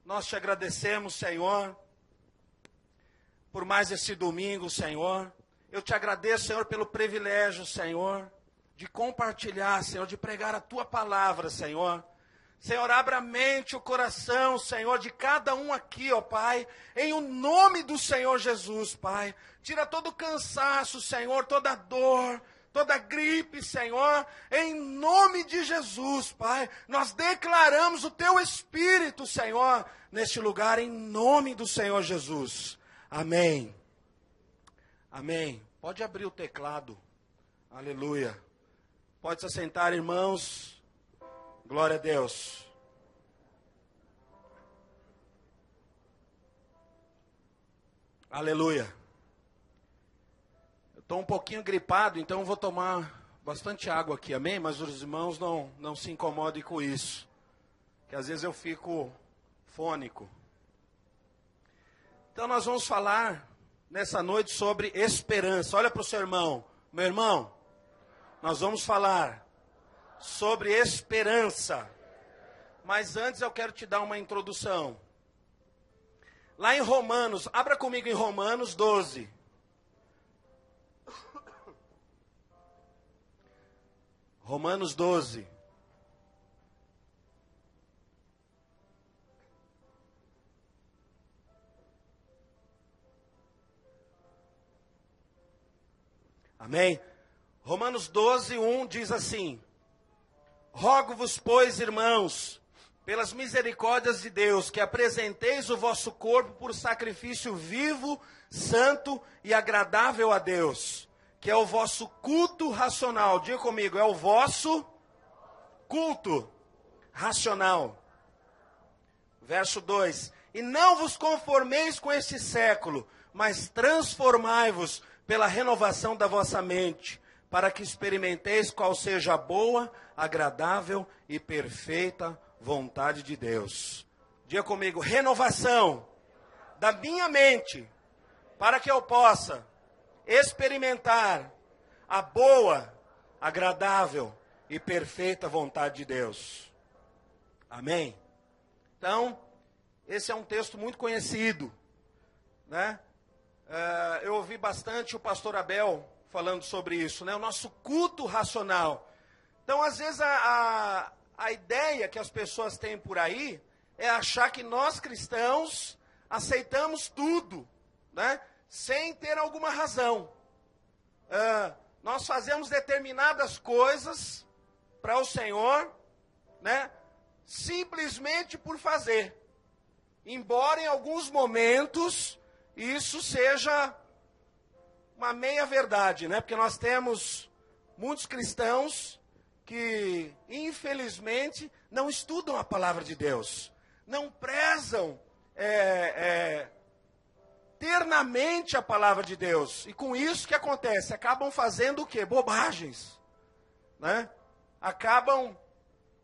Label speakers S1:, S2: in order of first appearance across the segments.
S1: nós te agradecemos, Senhor, por mais esse domingo, Senhor. Eu te agradeço, Senhor, pelo privilégio, Senhor, de compartilhar, Senhor, de pregar a tua palavra, Senhor. Senhor, abra a mente, o coração, Senhor, de cada um aqui, ó Pai, em o nome do Senhor Jesus, Pai. Tira todo o cansaço, Senhor, toda dor, toda gripe, Senhor, em nome de Jesus, Pai. Nós declaramos o teu Espírito, Senhor, neste lugar, em nome do Senhor Jesus. Amém. Amém. Pode abrir o teclado. Aleluia. Pode se assentar, irmãos. Glória a Deus. Aleluia. Eu estou um pouquinho gripado, então eu vou tomar bastante água aqui, amém? Mas os irmãos não se incomodem com isso, que às vezes eu fico fônico. Então nós vamos falar nessa noite sobre esperança. Olha para o seu irmão. Meu irmão, nós vamos falar sobre esperança. Mas antes eu quero te dar uma introdução. Lá em Romanos, abra comigo em Romanos 12. Romanos 12. Amém? Romanos 12, 1 diz assim: Rogo-vos, pois, irmãos, pelas misericórdias de Deus, que apresenteis o vosso corpo por sacrifício vivo, santo e agradável a Deus, que é o vosso culto racional. Diga comigo, é o vosso culto racional. Verso 2: E não vos conformeis com este século, mas transformai-vos pela renovação da vossa mente, para que experimenteis qual seja a boa, agradável e perfeita vontade de Deus. Diga comigo, renovação da minha mente, para que eu possa experimentar a boa, agradável e perfeita vontade de Deus. Amém? Então, esse é um texto muito conhecido, né? Eu ouvi bastante o pastor Abel falando sobre isso, né? O nosso culto racional. Então, às vezes, a ideia que as pessoas têm por aí é achar que nós cristãos aceitamos tudo, né? Sem ter alguma razão. Nós fazemos determinadas coisas para o Senhor, né? Simplesmente por fazer. Embora em alguns momentos isso seja uma meia-verdade, né? Porque nós temos muitos cristãos que, infelizmente, não estudam a palavra de Deus, não prezam ternamente a palavra de Deus. E com isso, o que acontece? Acabam fazendo o quê? Bobagens, né? Acabam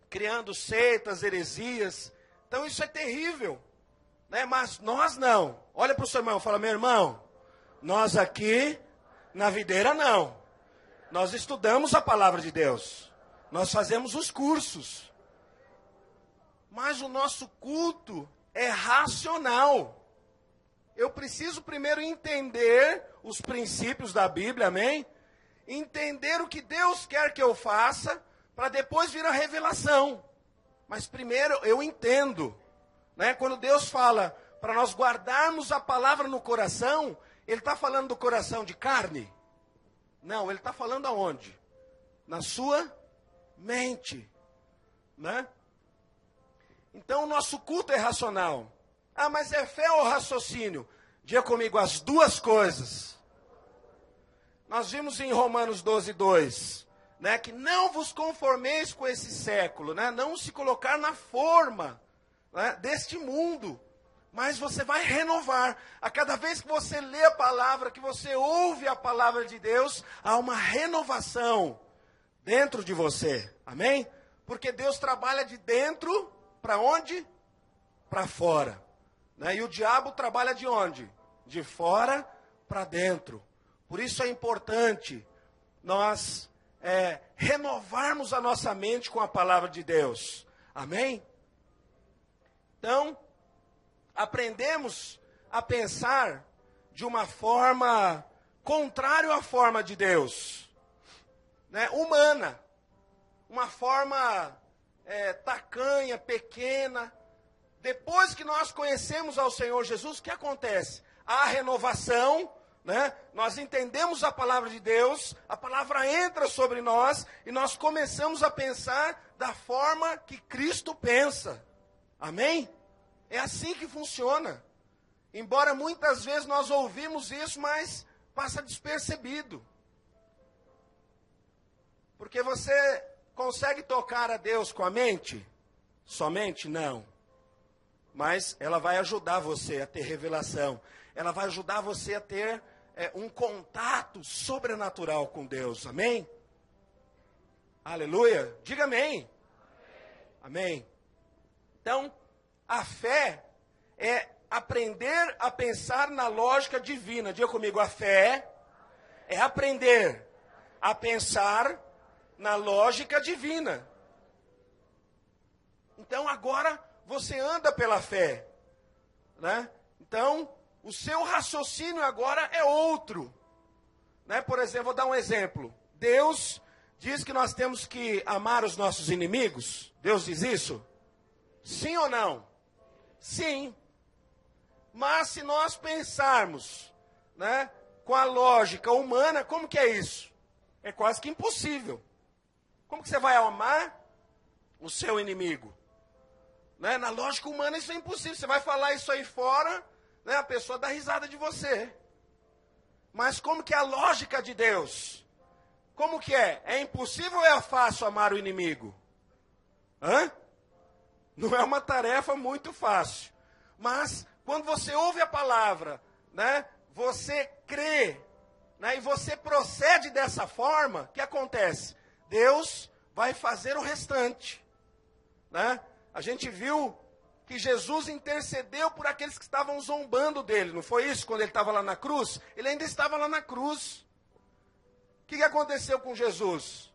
S1: criando seitas, heresias. Então, isso é terrível, né? Mas nós não. Olha para o seu irmão e fala, meu irmão, nós aqui na videira não. Nós estudamos a palavra de Deus. Nós fazemos os cursos. Mas o nosso culto é racional. Eu preciso primeiro entender os princípios da Bíblia, amém? Entender o que Deus quer que eu faça, para depois vir a revelação. Mas primeiro eu entendo, né? Quando Deus fala para nós guardarmos a palavra no coração, Ele está falando do coração de carne? Não, Ele está falando aonde? Na sua mente, né? Então o nosso culto é racional. Ah, mas é fé ou raciocínio? Diga comigo as duas coisas. Nós vimos em Romanos 12, 2, né, que não vos conformeis com esse século, né, não se colocar na forma, né, deste mundo, mas você vai renovar. A cada vez que você lê a palavra, que você ouve a palavra de Deus, há uma renovação dentro de você, amém? Porque Deus trabalha de dentro para onde? Para fora. Né? E o diabo trabalha de onde? De fora para dentro. Por isso é importante nós renovarmos a nossa mente com a palavra de Deus. Amém? Então, aprendemos a pensar de uma forma contrária à forma de Deus, né? Humana, uma forma tacanha, pequena. Depois que nós conhecemos ao Senhor Jesus, o que acontece? Há renovação, né? Nós entendemos a palavra de Deus, a palavra entra sobre nós e nós começamos a pensar da forma que Cristo pensa. Amém? É assim que funciona. Embora muitas vezes nós ouvimos isso, mas passa despercebido. Porque você consegue tocar a Deus com a mente? Somente? Não. Mas ela vai ajudar você a ter revelação. Ela vai ajudar você a ter um contato sobrenatural com Deus. Amém? Aleluia. Diga amém. Amém. Então, a fé é aprender a pensar na lógica divina. Diga comigo, a fé é aprender a pensar na lógica divina. Então, agora você anda pela fé, né? Então, o seu raciocínio agora é outro, né? Por exemplo, vou dar um exemplo. Deus diz que nós temos que amar os nossos inimigos. Deus diz isso? Sim ou não? Sim. Mas se nós pensarmos, né, com a lógica humana, como que é isso? É quase que impossível. Como que você vai amar o seu inimigo? Né? Na lógica humana isso é impossível. Você vai falar isso aí fora, né, a pessoa dá risada de você. Mas como que é a lógica de Deus? Como que é? É impossível ou é fácil amar o inimigo? Hã? Não é uma tarefa muito fácil. Mas quando você ouve a palavra, né, você crê, né, e você procede dessa forma, o que acontece? Deus vai fazer o restante, né? A gente viu que Jesus intercedeu por aqueles que estavam zombando dele, não foi isso? Quando ele estava lá na cruz, ele ainda estava lá na cruz. O que aconteceu com Jesus?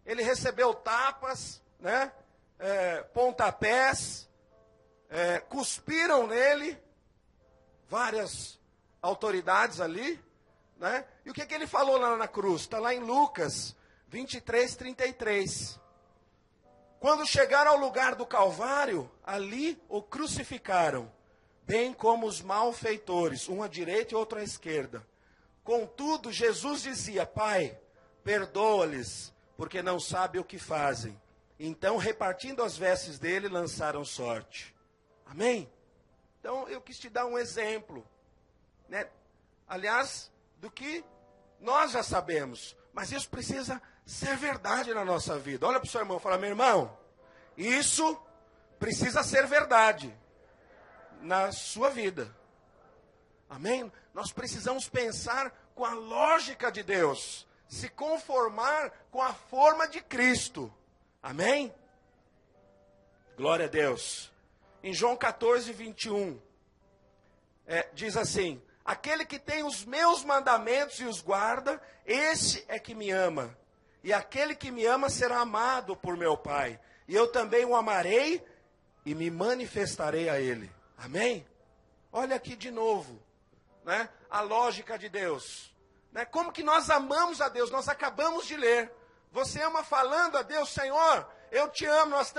S1: Ele recebeu tapas, né? Pontapés, cuspiram nele, várias autoridades ali, né? E o que ele falou lá na cruz? Está lá em Lucas 23:33. Quando chegaram ao lugar do Calvário, ali o crucificaram, bem como os malfeitores, um à direita e outro à esquerda. Contudo, Jesus dizia: Pai, perdoa-lhes, porque não sabem o que fazem. Então, repartindo as vestes dele, lançaram sorte. Amém? Então, eu quis te dar um exemplo, né? Aliás, do que nós já sabemos, mas isso precisa ser verdade na nossa vida. Olha para o seu irmão e fala: meu irmão, isso precisa ser verdade na sua vida. Amém? Nós precisamos pensar com a lógica de Deus, se conformar com a forma de Cristo. Amém? Glória a Deus. Em João 14:21, diz assim: aquele que tem os meus mandamentos e os guarda, esse é que me ama. E aquele que me ama será amado por meu Pai. E eu também o amarei e me manifestarei a ele. Amém? Olha aqui de novo, né, a lógica de Deus. Né? Como que nós amamos a Deus? Nós acabamos de ler. Você ama falando a Deus: Senhor, eu te amo. Nós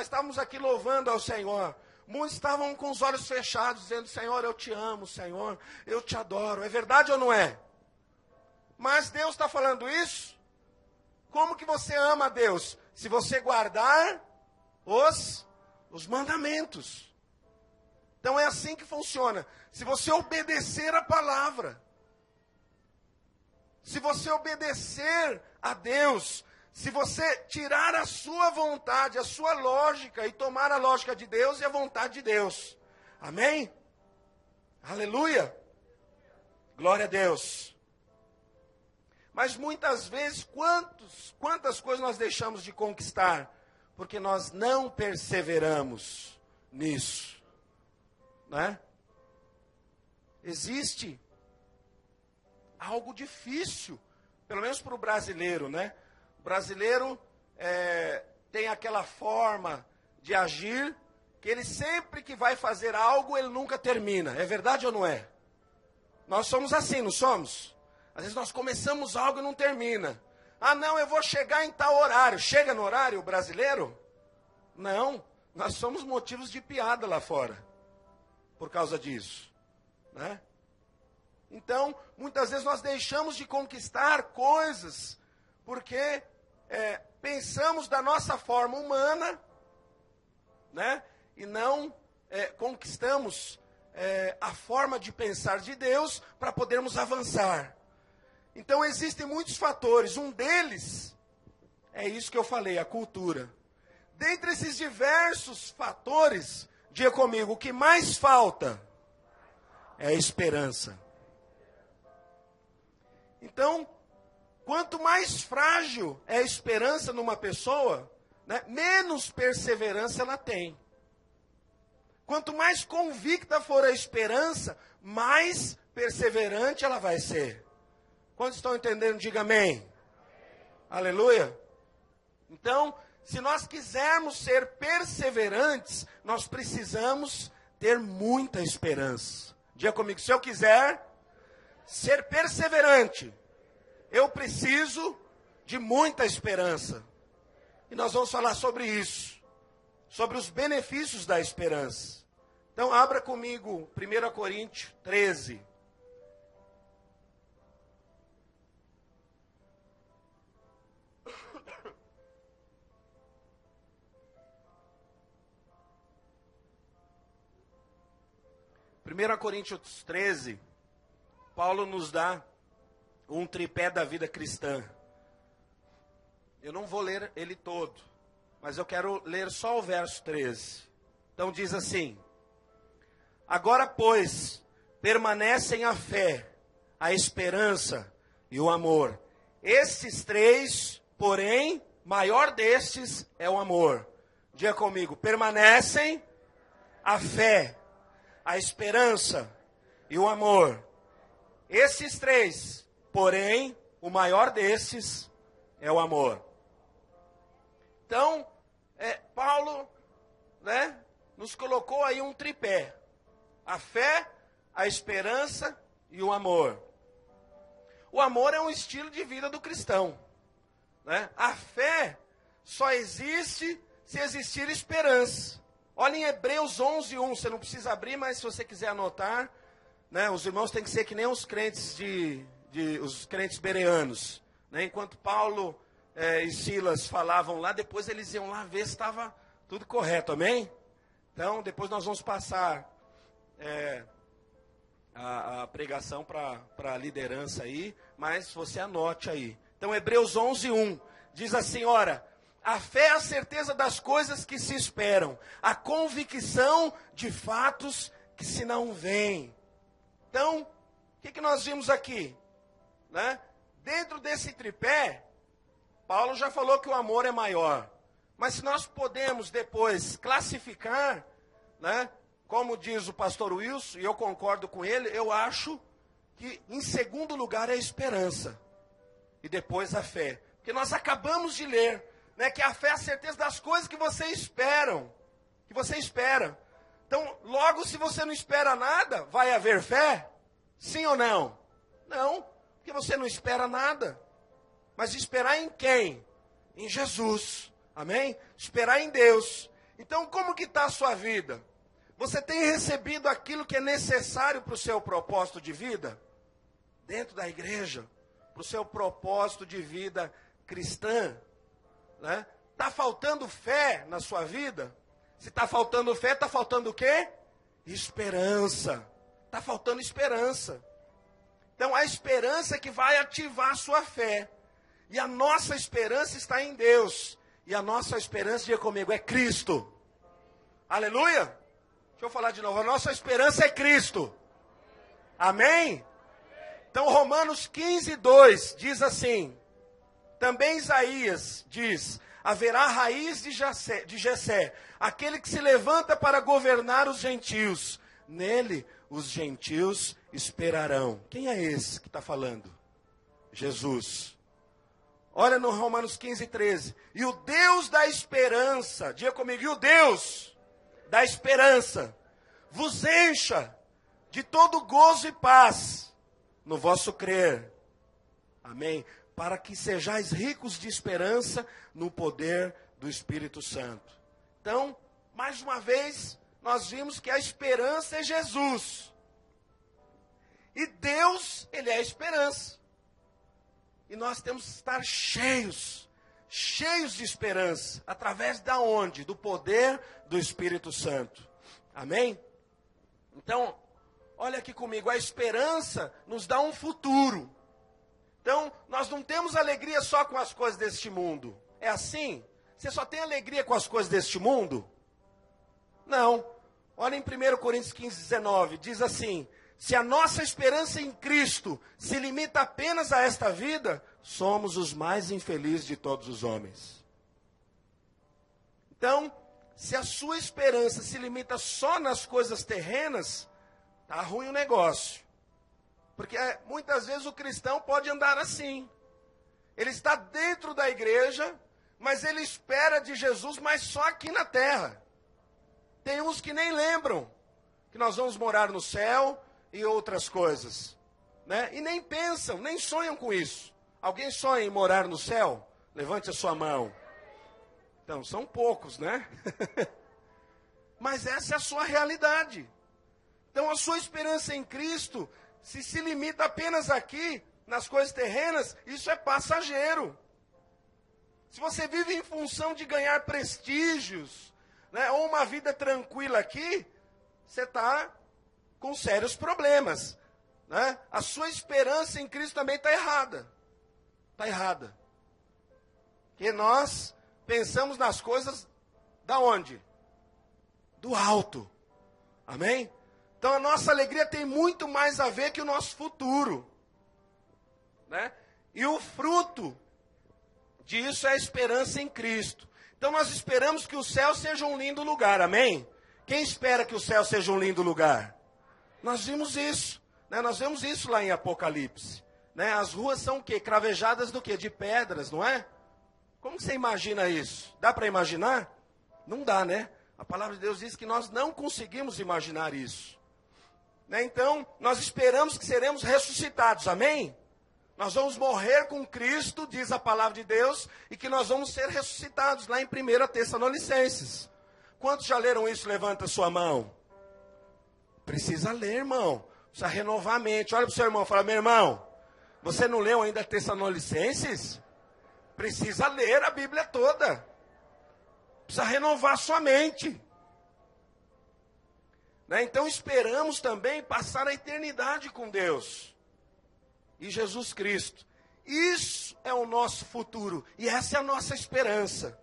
S1: estávamos aqui louvando ao Senhor. Muitos estavam com os olhos fechados, dizendo: Senhor, eu te amo, Senhor, eu te adoro. É verdade ou não é? Mas Deus está falando isso? Como que você ama a Deus? Se você guardar os mandamentos. Então é assim que funciona. Se você obedecer a palavra, se você obedecer a Deus, se você tirar a sua vontade, a sua lógica, e tomar a lógica de Deus e a vontade de Deus. Amém? Aleluia! Glória a Deus! Mas muitas vezes, quantas coisas nós deixamos de conquistar, porque nós não perseveramos nisso, né? Existe algo difícil, pelo menos para o brasileiro, né? O brasileiro tem aquela forma de agir que ele sempre que vai fazer algo, ele nunca termina. É verdade ou não é? Nós somos assim, não somos? Às vezes nós começamos algo e não termina. Ah, não, eu vou chegar em tal horário. Chega no horário brasileiro? Não, nós somos motivos de piada lá fora, por causa disso, né? Então, muitas vezes nós deixamos de conquistar coisas, porque pensamos da nossa forma humana, né? E não conquistamos a forma de pensar de Deus para podermos avançar. Então, existem muitos fatores, um deles é isso que eu falei, a cultura. Dentre esses diversos fatores, diga comigo, o que mais falta é a esperança. Então, quanto mais frágil é a esperança numa pessoa, né, menos perseverança ela tem. Quanto mais convicta for a esperança, mais perseverante ela vai ser. Quantos estão entendendo? Diga amém. Aleluia. Então, se nós quisermos ser perseverantes, nós precisamos ter muita esperança. Diga comigo, se eu quiser ser perseverante, eu preciso de muita esperança. E nós vamos falar sobre isso, sobre os benefícios da esperança. Então, abra comigo 1 Coríntios 13. Primeira Coríntios 13, Paulo nos dá um tripé da vida cristã. Eu não vou ler ele todo, mas eu quero ler só o verso 13. Então diz assim: agora, pois, permanecem a fé, a esperança e o amor. Estes três, porém, maior destes é o amor. Diga comigo, permanecem a fé, a esperança e o amor. Esses três, porém, o maior desses é o amor. Então, Paulo, né, nos colocou aí um tripé. A fé, a esperança e o amor. O amor é um estilo de vida do cristão, né? A fé só existe se existir esperança. Olha em Hebreus 11:1, você não precisa abrir, mas se você quiser anotar, né, os irmãos têm que ser que nem os crentes os crentes bereanos, né? Enquanto Paulo e Silas falavam lá, depois eles iam lá ver se estava tudo correto, amém? Então, depois nós vamos passar a pregação para a liderança aí, mas você anote aí. Então, Hebreus 11:1 diz assim, ora, a fé é a certeza das coisas que se esperam, a convicção de fatos que se não veem. Então, o que nós vimos aqui? Né? Dentro desse tripé, Paulo já falou que o amor é maior. Mas se nós podemos depois classificar, né, como diz o pastor Wilson, e eu concordo com ele, eu acho que em segundo lugar é a esperança. E depois a fé. Porque nós acabamos de ler, né, que a fé é a certeza das coisas que você espera. Então, logo, se você não espera nada, vai haver fé? Sim ou não? Não, porque você não espera nada. Mas esperar em quem? Em Jesus. Amém? Esperar em Deus. Então, como que está a sua vida? Você tem recebido aquilo que é necessário para o seu propósito de vida? Dentro da igreja? Para o seu propósito de vida cristã? Né? Está faltando fé na sua vida? Se está faltando fé, está faltando o quê? Esperança. Está faltando esperança. Então, a esperança é que vai ativar a sua fé. E a nossa esperança está em Deus. E a nossa esperança, diga comigo, é Cristo. Aleluia? Deixa eu falar de novo. A nossa esperança é Cristo. Amém? Então, Romanos 15:2 diz assim. Também Isaías diz, haverá raiz de Jessé, aquele que se levanta para governar os gentios. Nele, os gentios esperarão. Quem é esse que está falando? Jesus. Olha no Romanos 15:13. E o Deus da esperança, diga comigo, e o Deus da esperança vos encha de todo gozo e paz no vosso crer. Amém? Para que sejais ricos de esperança no poder do Espírito Santo. Então, mais uma vez, nós vimos que a esperança é Jesus. E Deus, Ele é a esperança. E nós temos que estar cheios de esperança. Através da onde? Do poder do Espírito Santo. Amém? Então, olha aqui comigo, a esperança nos dá um futuro. Então, nós não temos alegria só com as coisas deste mundo. É assim? Você só tem alegria com as coisas deste mundo? Não. Olha em 1 Coríntios 15, 19, diz assim: se a nossa esperança em Cristo se limita apenas a esta vida, somos os mais infelizes de todos os homens. Então, se a sua esperança se limita só nas coisas terrenas, está ruim o negócio. Porque muitas vezes o cristão pode andar assim. Ele está dentro da igreja, mas ele espera de Jesus, mas só aqui na terra. Tem uns que nem lembram que nós vamos morar no céu e outras coisas, né? E nem pensam, nem sonham com isso. Alguém sonha em morar no céu? Levante a sua mão. Então, são poucos, né? Mas essa é a sua realidade. Então, a sua esperança em Cristo, se limita apenas aqui, nas coisas terrenas, isso é passageiro. Se você vive em função de ganhar prestígios, né, ou uma vida tranquila aqui, você está com sérios problemas, né? A sua esperança em Cristo também está errada. Está errada. Porque nós pensamos nas coisas da onde? Do alto. Amém? Então a nossa alegria tem muito mais a ver que o nosso futuro, né? E o fruto disso é a esperança em Cristo. Então nós esperamos que o céu seja um lindo lugar, amém? Quem espera que o céu seja um lindo lugar? Nós vimos isso, né? Nós vemos isso lá em Apocalipse, né? As ruas são o quê? Cravejadas do quê? De pedras, não é? Como você imagina isso? Dá para imaginar? Não dá, né? A palavra de Deus diz que nós não conseguimos imaginar isso. Né? Então, nós esperamos que seremos ressuscitados, amém? Nós vamos morrer com Cristo, diz a palavra de Deus, e que nós vamos ser ressuscitados, lá em 1 Tessalonicenses. Quantos já leram isso? Levanta a sua mão. Precisa ler, irmão. Precisa renovar a mente. Olha para o seu irmão e fala: meu irmão, você não leu ainda Tessalonicenses? Precisa ler a Bíblia toda. Precisa renovar a sua mente. Né? Então esperamos também passar a eternidade com Deus e Jesus Cristo. Isso é o nosso futuro e essa é a nossa esperança.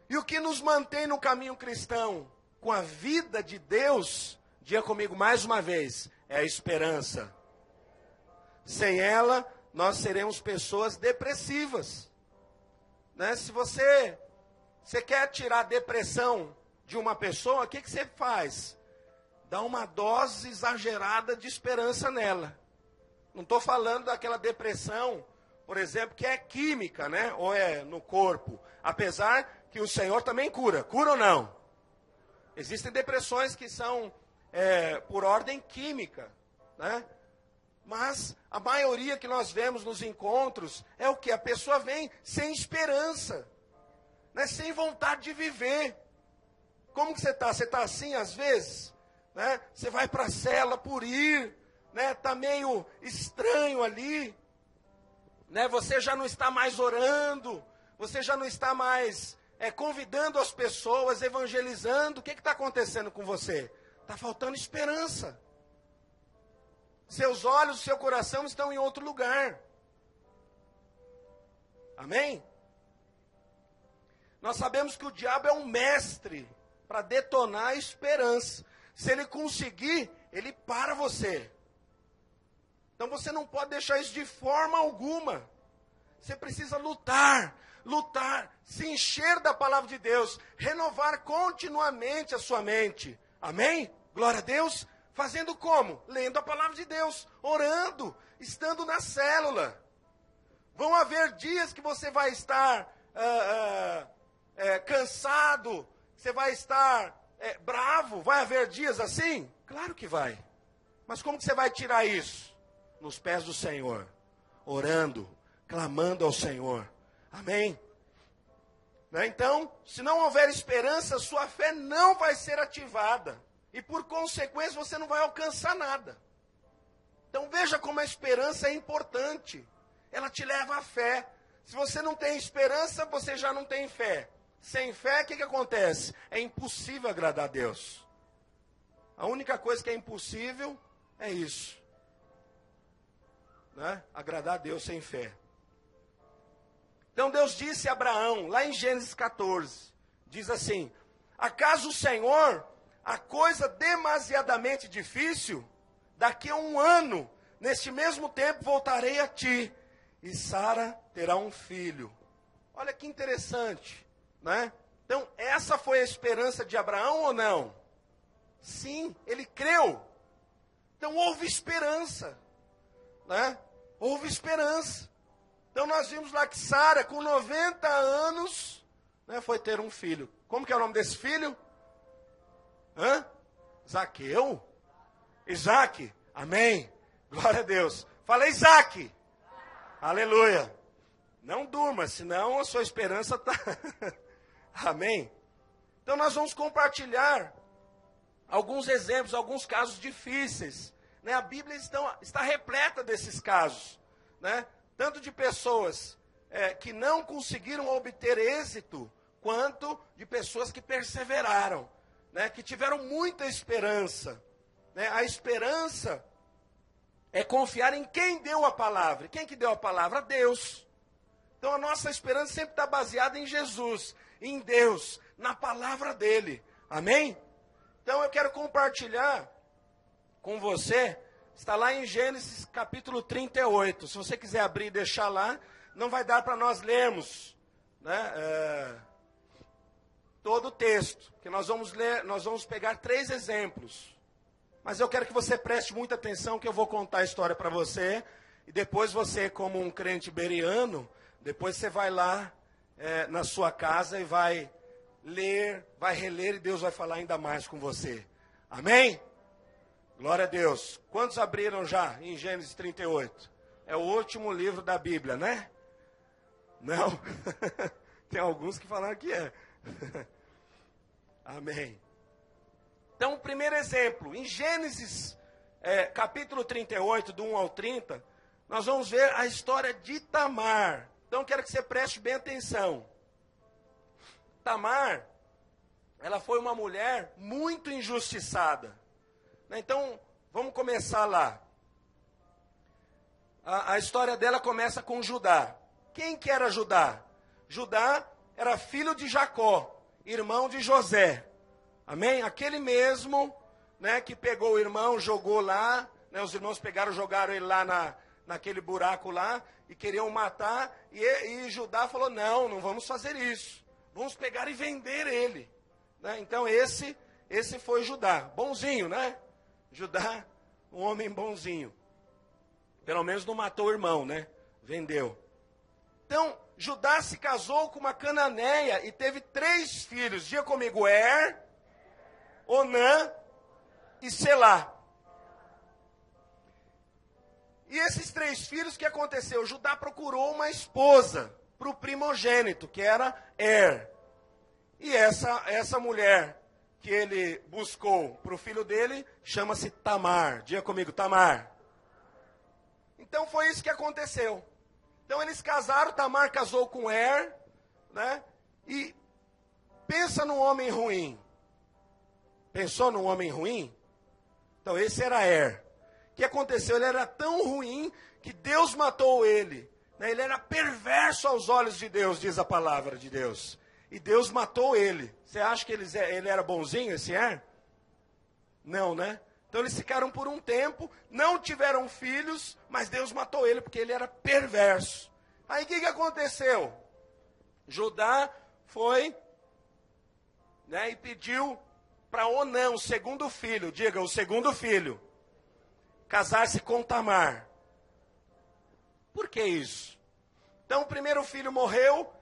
S1: E o que nos mantém no caminho cristão com a vida de Deus, diga comigo mais uma vez, é a esperança. Sem ela, nós seremos pessoas depressivas. Né? Se você quer tirar a depressão de uma pessoa, o que você faz? Dá uma dose exagerada de esperança nela. Não estou falando daquela depressão, por exemplo, que é química, né? Ou é no corpo. Apesar que o Senhor também cura. Cura ou não? Existem depressões que são por ordem química, né? Mas a maioria que nós vemos nos encontros é o que? A pessoa vem sem esperança, né? Sem vontade de viver. Como que você está? Você está assim às vezes? Né? Você vai para a cela por ir, né? Está meio estranho ali, né? Você já não está mais orando, você já não está mais convidando as pessoas, evangelizando. O que está acontecendo com você? Está faltando esperança. Seus olhos, seu coração estão em outro lugar. Amém? Nós sabemos que o diabo é um mestre para detonar a esperança. Se ele conseguir, ele para você. Então você não pode deixar isso de forma alguma. Você precisa lutar, se encher da palavra de Deus, renovar continuamente a sua mente. Amém? Glória a Deus. Fazendo como? Lendo a palavra de Deus, orando, estando na célula. Vão haver dias que você vai estar cansado, você vai estar bravo? Vai haver dias assim? Claro que vai. Mas como que você vai tirar isso? Nos pés do Senhor, orando, clamando ao Senhor. Amém? Então, se não houver esperança, sua fé não vai ser ativada. E por consequência, você não vai alcançar nada. Então veja como a esperança é importante. Ela te leva à fé. Se você não tem esperança, você já não tem fé. Sem fé, o que acontece? É impossível agradar a Deus. A única coisa que é impossível é isso. Né? Agradar a Deus sem fé. Então Deus disse a Abraão, lá em Gênesis 14, diz assim: acaso o Senhor, a coisa demasiadamente difícil, daqui a 1 ano, neste mesmo tempo voltarei a ti, e Sara terá um filho. Olha que interessante, né? Então, essa foi a esperança de Abraão ou não? Sim, ele creu. Então, houve esperança, né? Houve esperança. Então, nós vimos lá que Sara, com 90 anos, né, foi ter um filho. Como que é o nome desse filho? Zaqueu? Isaac? Amém? Glória a Deus. Fala, Isaac. Aleluia. Não durma, senão a sua esperança está... Amém? Então nós vamos compartilhar alguns exemplos, alguns casos difíceis. Né? A Bíblia está repleta desses casos. Né? Tanto de pessoas que não conseguiram obter êxito, quanto de pessoas que perseveraram, né? Que tiveram muita esperança. Né? A esperança é confiar em quem deu a palavra. E quem que deu a palavra? Deus. Então a nossa esperança sempre está baseada em Jesus, em Deus, na palavra dele. Amém? Então eu quero compartilhar com você, está lá em Gênesis capítulo 38. Se você quiser abrir e deixar lá, não vai dar para nós lermos, né, todo o texto, que nós vamos ler, nós vamos pegar 3 exemplos. Mas eu quero que você preste muita atenção, que eu vou contar a história para você, e depois você, como um crente beriano, depois você vai lá na sua casa e vai ler, vai reler, e Deus vai falar ainda mais com você. Amém? Glória a Deus. Quantos abriram já em Gênesis 38? É o último livro da Bíblia, né? Não? Tem alguns que falaram que é. Amém. Então, o primeiro exemplo, em Gênesis capítulo 38, do 1 ao 30, nós vamos ver a história de Tamar. Então, quero que você preste bem atenção. Tamar, ela foi uma mulher muito injustiçada. Então, vamos começar lá. A história dela começa com Judá. Quem que era Judá? Judá era filho de Jacó, irmão de José. Amém? Aquele mesmo, né, que pegou o irmão, jogou lá, né, os irmãos pegaram, jogaram ele lá naquele buraco lá, e queriam matar, e Judá falou, não vamos fazer isso. Vamos pegar e vender ele. Né? Então esse foi Judá. Bonzinho, né? Judá, um homem bonzinho. Pelo menos não matou o irmão, né? Vendeu. Então, Judá se casou com uma cananeia e teve 3 filhos. Diga comigo, Onã e Selá. E esses 3 filhos, o que aconteceu? Judá procurou uma esposa para o primogênito, que era E essa mulher que ele buscou para o filho dele, chama-se Tamar. Diga comigo, Tamar. Então foi isso que aconteceu. Então eles casaram, Tamar casou com né? E pensa num homem ruim. Pensou num homem ruim? Então esse era O que aconteceu? Ele era tão ruim que Deus matou ele. Né? Ele era perverso aos olhos de Deus, diz a palavra de Deus. E Deus matou ele. Você acha que ele era bonzinho, esse Não, né? Então eles ficaram por um tempo, não tiveram filhos, mas Deus matou ele porque ele era perverso. Aí o que aconteceu? Judá foi, né, e pediu para Onã, o segundo filho, diga, o segundo filho, casar-se com Tamar. Por que isso? Então o primeiro filho morreu.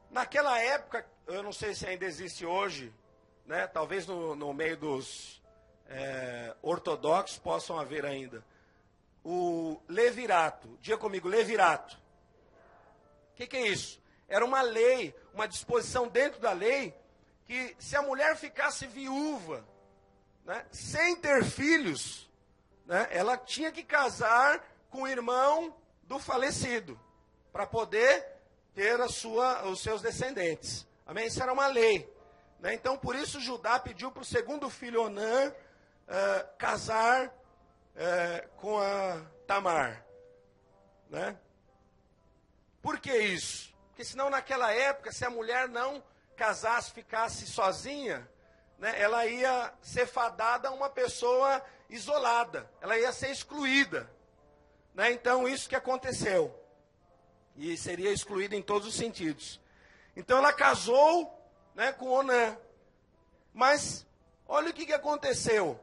S1: Naquela época, eu não sei se ainda existe hoje, né? Talvez no meio dos ortodoxos possam haver ainda. O levirato. Diga comigo, levirato. O que é isso? Era uma lei, uma disposição dentro da lei, que se a mulher ficasse viúva, né, sem ter filhos, né, ela tinha que casar com o irmão do falecido, para poder ter os seus descendentes. Amém? Isso era uma lei. Né? Então, por isso, Judá pediu para o segundo filho, Onã, casar com a Tamar. Né? Por que isso? Porque senão, naquela época, se a mulher não casasse, ficasse sozinha, né, ela ia ser fadada a uma pessoa isolada. Ela ia ser excluída. Né? Então, isso que aconteceu. E seria excluída em todos os sentidos. Então, ela casou, né, com Onã. Mas, olha o que aconteceu.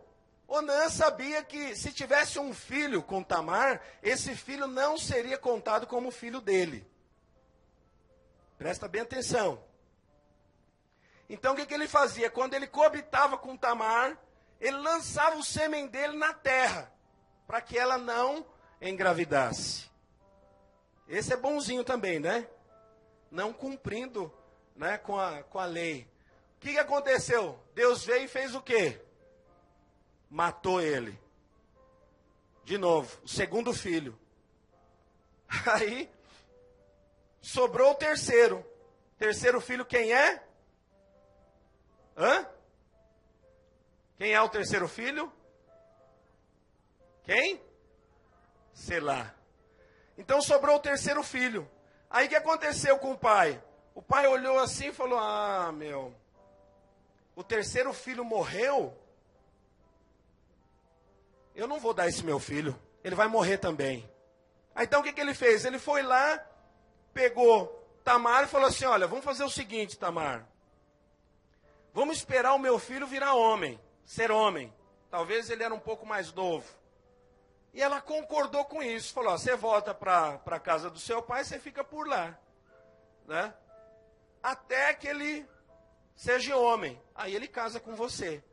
S1: Onã sabia que se tivesse um filho com Tamar, esse filho não seria contado como filho dele. Presta bem atenção. Então, o que ele fazia? Quando ele coabitava com Tamar, ele lançava o sêmen dele na terra, para que ela não engravidasse. Esse é bonzinho também, né? Não cumprindo, né, com a lei. O que aconteceu? Deus veio e fez o quê? Matou ele. De novo, o segundo filho. Aí, sobrou o terceiro. Terceiro filho quem é? Hã? Quem é o terceiro filho? Quem? Selá. Então sobrou o terceiro filho. Aí o que aconteceu com o pai? O pai olhou assim e falou, o terceiro filho morreu? Eu não vou dar esse meu filho, ele vai morrer também. Aí, então o que ele fez? Ele foi lá, pegou Tamar e falou assim, olha, vamos fazer o seguinte, Tamar. Vamos esperar o meu filho virar homem, ser homem. Talvez ele era um pouco mais novo. E ela concordou com isso, falou, você volta para a casa do seu pai, você fica por lá. Né? Até que ele seja homem, aí ele casa com você.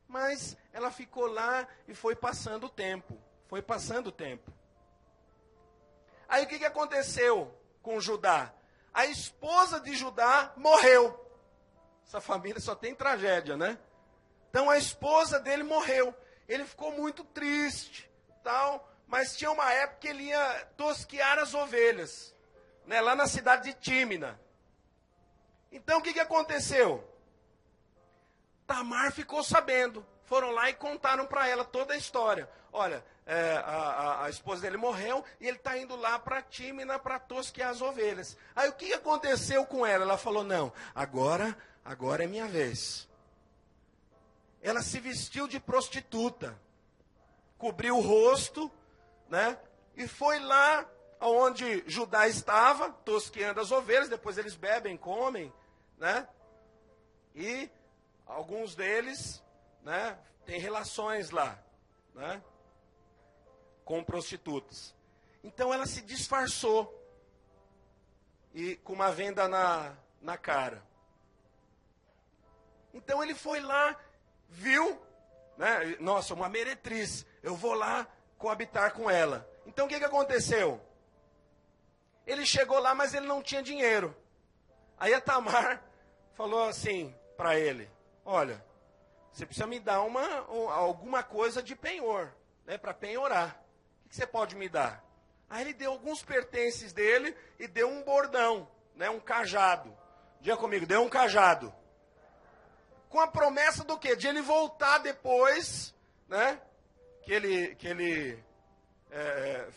S1: Mas ela ficou lá e foi passando o tempo. Foi passando o tempo. Aí o que aconteceu com Judá? A esposa de Judá morreu. Essa família só tem tragédia, né? Então a esposa dele morreu. Ele ficou muito triste, tal. Mas tinha uma época que ele ia tosquear as ovelhas. Né, lá na cidade de Tímina. Então o que aconteceu? Tamar ficou sabendo. Foram lá e contaram para ela toda a história. Olha, a esposa dele morreu e ele está indo lá para Tímina para tosquear as ovelhas. Aí o que aconteceu com ela? Ela falou, não, agora é minha vez. Ela se vestiu de prostituta. Cobriu o rosto, né? E foi lá onde Judá estava, tosqueando as ovelhas. Depois eles bebem, comem, né? E alguns deles, né, têm relações lá, né, com prostitutas. Então ela se disfarçou e com uma venda na cara. Então ele foi lá, viu, né, nossa, uma meretriz, eu vou lá coabitar com ela. Então o que aconteceu? Ele chegou lá, mas ele não tinha dinheiro. Aí a Tamar falou assim para ele, olha, você precisa me dar alguma coisa de penhor, né, para penhorar. O que você pode me dar? Aí ele deu alguns pertences dele e deu um bordão, né, um cajado. Diga comigo, deu um cajado. Com a promessa do quê? De ele voltar depois, né, que ele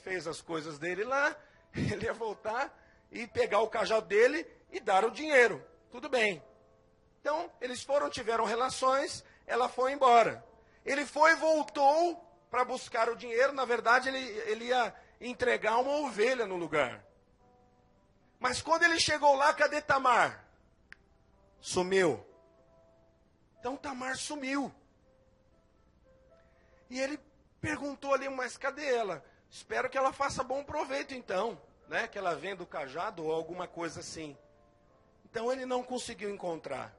S1: fez as coisas dele lá, ele ia voltar e pegar o cajado dele e dar o dinheiro. Tudo bem. Então, eles tiveram relações, ela foi embora. Ele foi e voltou para buscar o dinheiro. Na verdade, ele ia entregar uma ovelha no lugar. Mas quando ele chegou lá, cadê Tamar? Sumiu. Então, Tamar sumiu. E ele perguntou ali, mas cadê ela? Espero que ela faça bom proveito então, né? Que ela venda o cajado ou alguma coisa assim. Então, ele não conseguiu encontrar.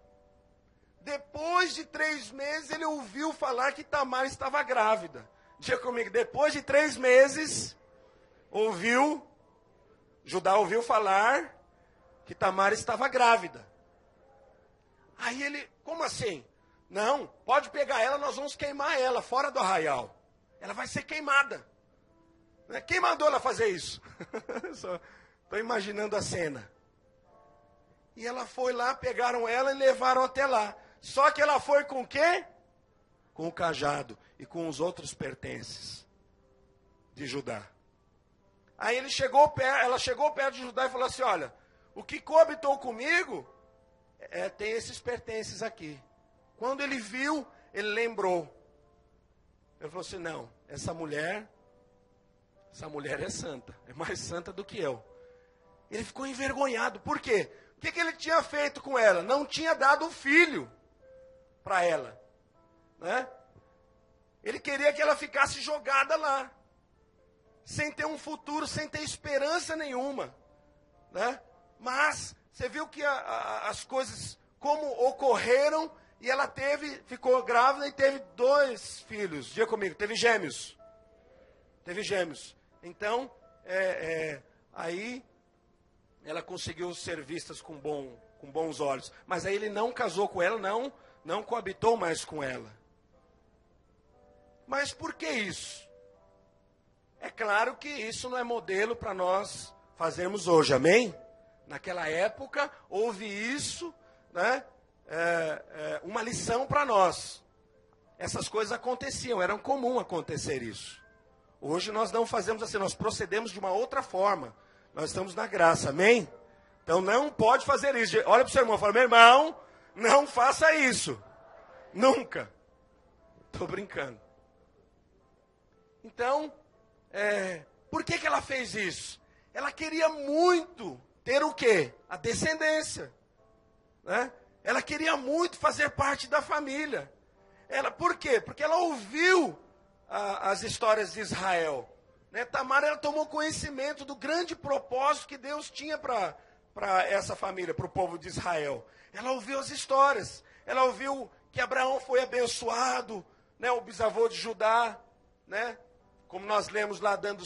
S1: Depois de 3 meses, ele ouviu falar que Tamar estava grávida. Diga comigo, depois de 3 meses, Judá ouviu falar que Tamar estava grávida. Aí ele, como assim? Não, pode pegar ela, nós vamos queimar ela fora do arraial. Ela vai ser queimada. Quem mandou ela fazer isso? Estou imaginando a cena. E ela foi lá, pegaram ela e levaram até lá. Só que ela foi com o quê? Com o cajado e com os outros pertences de Judá. Aí ela chegou perto de Judá e falou assim, olha, o que coabitou comigo tem esses pertences aqui. Quando ele viu, ele lembrou. Ele falou assim, não, essa mulher é santa, é mais santa do que eu. Ele ficou envergonhado, por quê? O que ele tinha feito com ela? Não tinha dado um filho para ela, né? Ele queria que ela ficasse jogada lá, sem ter um futuro, sem ter esperança nenhuma, né? Mas você viu que as coisas como ocorreram, e ela ficou grávida e teve 2 filhos. Diga comigo, teve gêmeos. Então, aí ela conseguiu ser vista com bons olhos. Mas aí ele não casou com ela, não coabitou mais com ela. Mas por que isso? É claro que isso não é modelo para nós fazermos hoje, amém? Naquela época houve isso, né? Uma lição para nós. Essas coisas aconteciam, era comum acontecer isso. Hoje nós não fazemos assim, nós procedemos de uma outra forma. Nós estamos na graça, amém? Então não pode fazer isso. Olha para o seu irmão e fala, meu irmão, não faça isso. Nunca. Estou brincando. Então, por que ela fez isso? Ela queria muito ter o quê? A descendência. Né? Ela queria muito fazer parte da família. Por quê? Porque ela ouviu as histórias de Israel. Né? Tamar, ela tomou conhecimento do grande propósito que Deus tinha para essa família, para o povo de Israel. Ela ouviu as histórias. Ela ouviu que Abraão foi abençoado, né? O bisavô de Judá, né? Como nós lemos lá, dando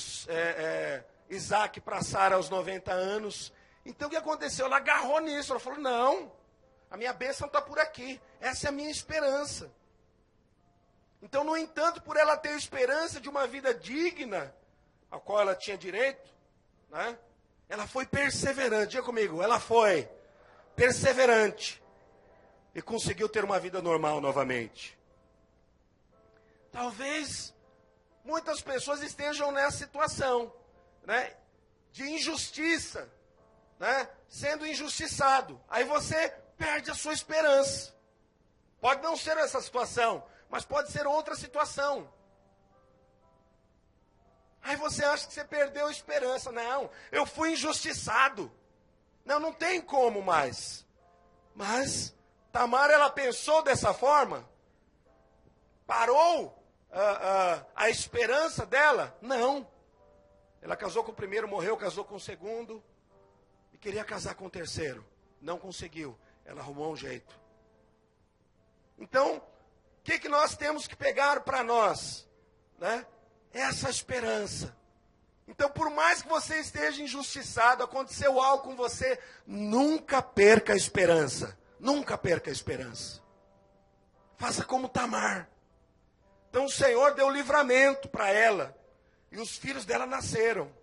S1: Isaac para Sara aos 90 anos. Então o que aconteceu? Ela agarrou nisso, ela falou, não, a minha bênção está por aqui, essa é a minha esperança. Então, no entanto, por ela ter esperança de uma vida digna, a qual ela tinha direito, né? Ela foi perseverante, diga comigo, ela foi perseverante e conseguiu ter uma vida normal novamente. Talvez muitas pessoas estejam nessa situação, né? De injustiça, né? Sendo injustiçado. Aí você perde a sua esperança. Pode não ser essa situação, mas pode ser outra situação. Aí você acha que você perdeu a esperança. Não, eu fui injustiçado. Não tem como mais. Mas Tamar, ela pensou dessa forma? Parou a esperança dela? Não. Ela casou com o primeiro, morreu, casou com o segundo. E queria casar com o terceiro. Não conseguiu. Ela arrumou um jeito. Então, o que nós temos que pegar para nós? Né? Essa esperança. Então, por mais que você esteja injustiçado, aconteceu algo com você, nunca perca a esperança. Nunca perca a esperança. Faça como Tamar. Então, o Senhor deu livramento para ela. E os filhos dela nasceram.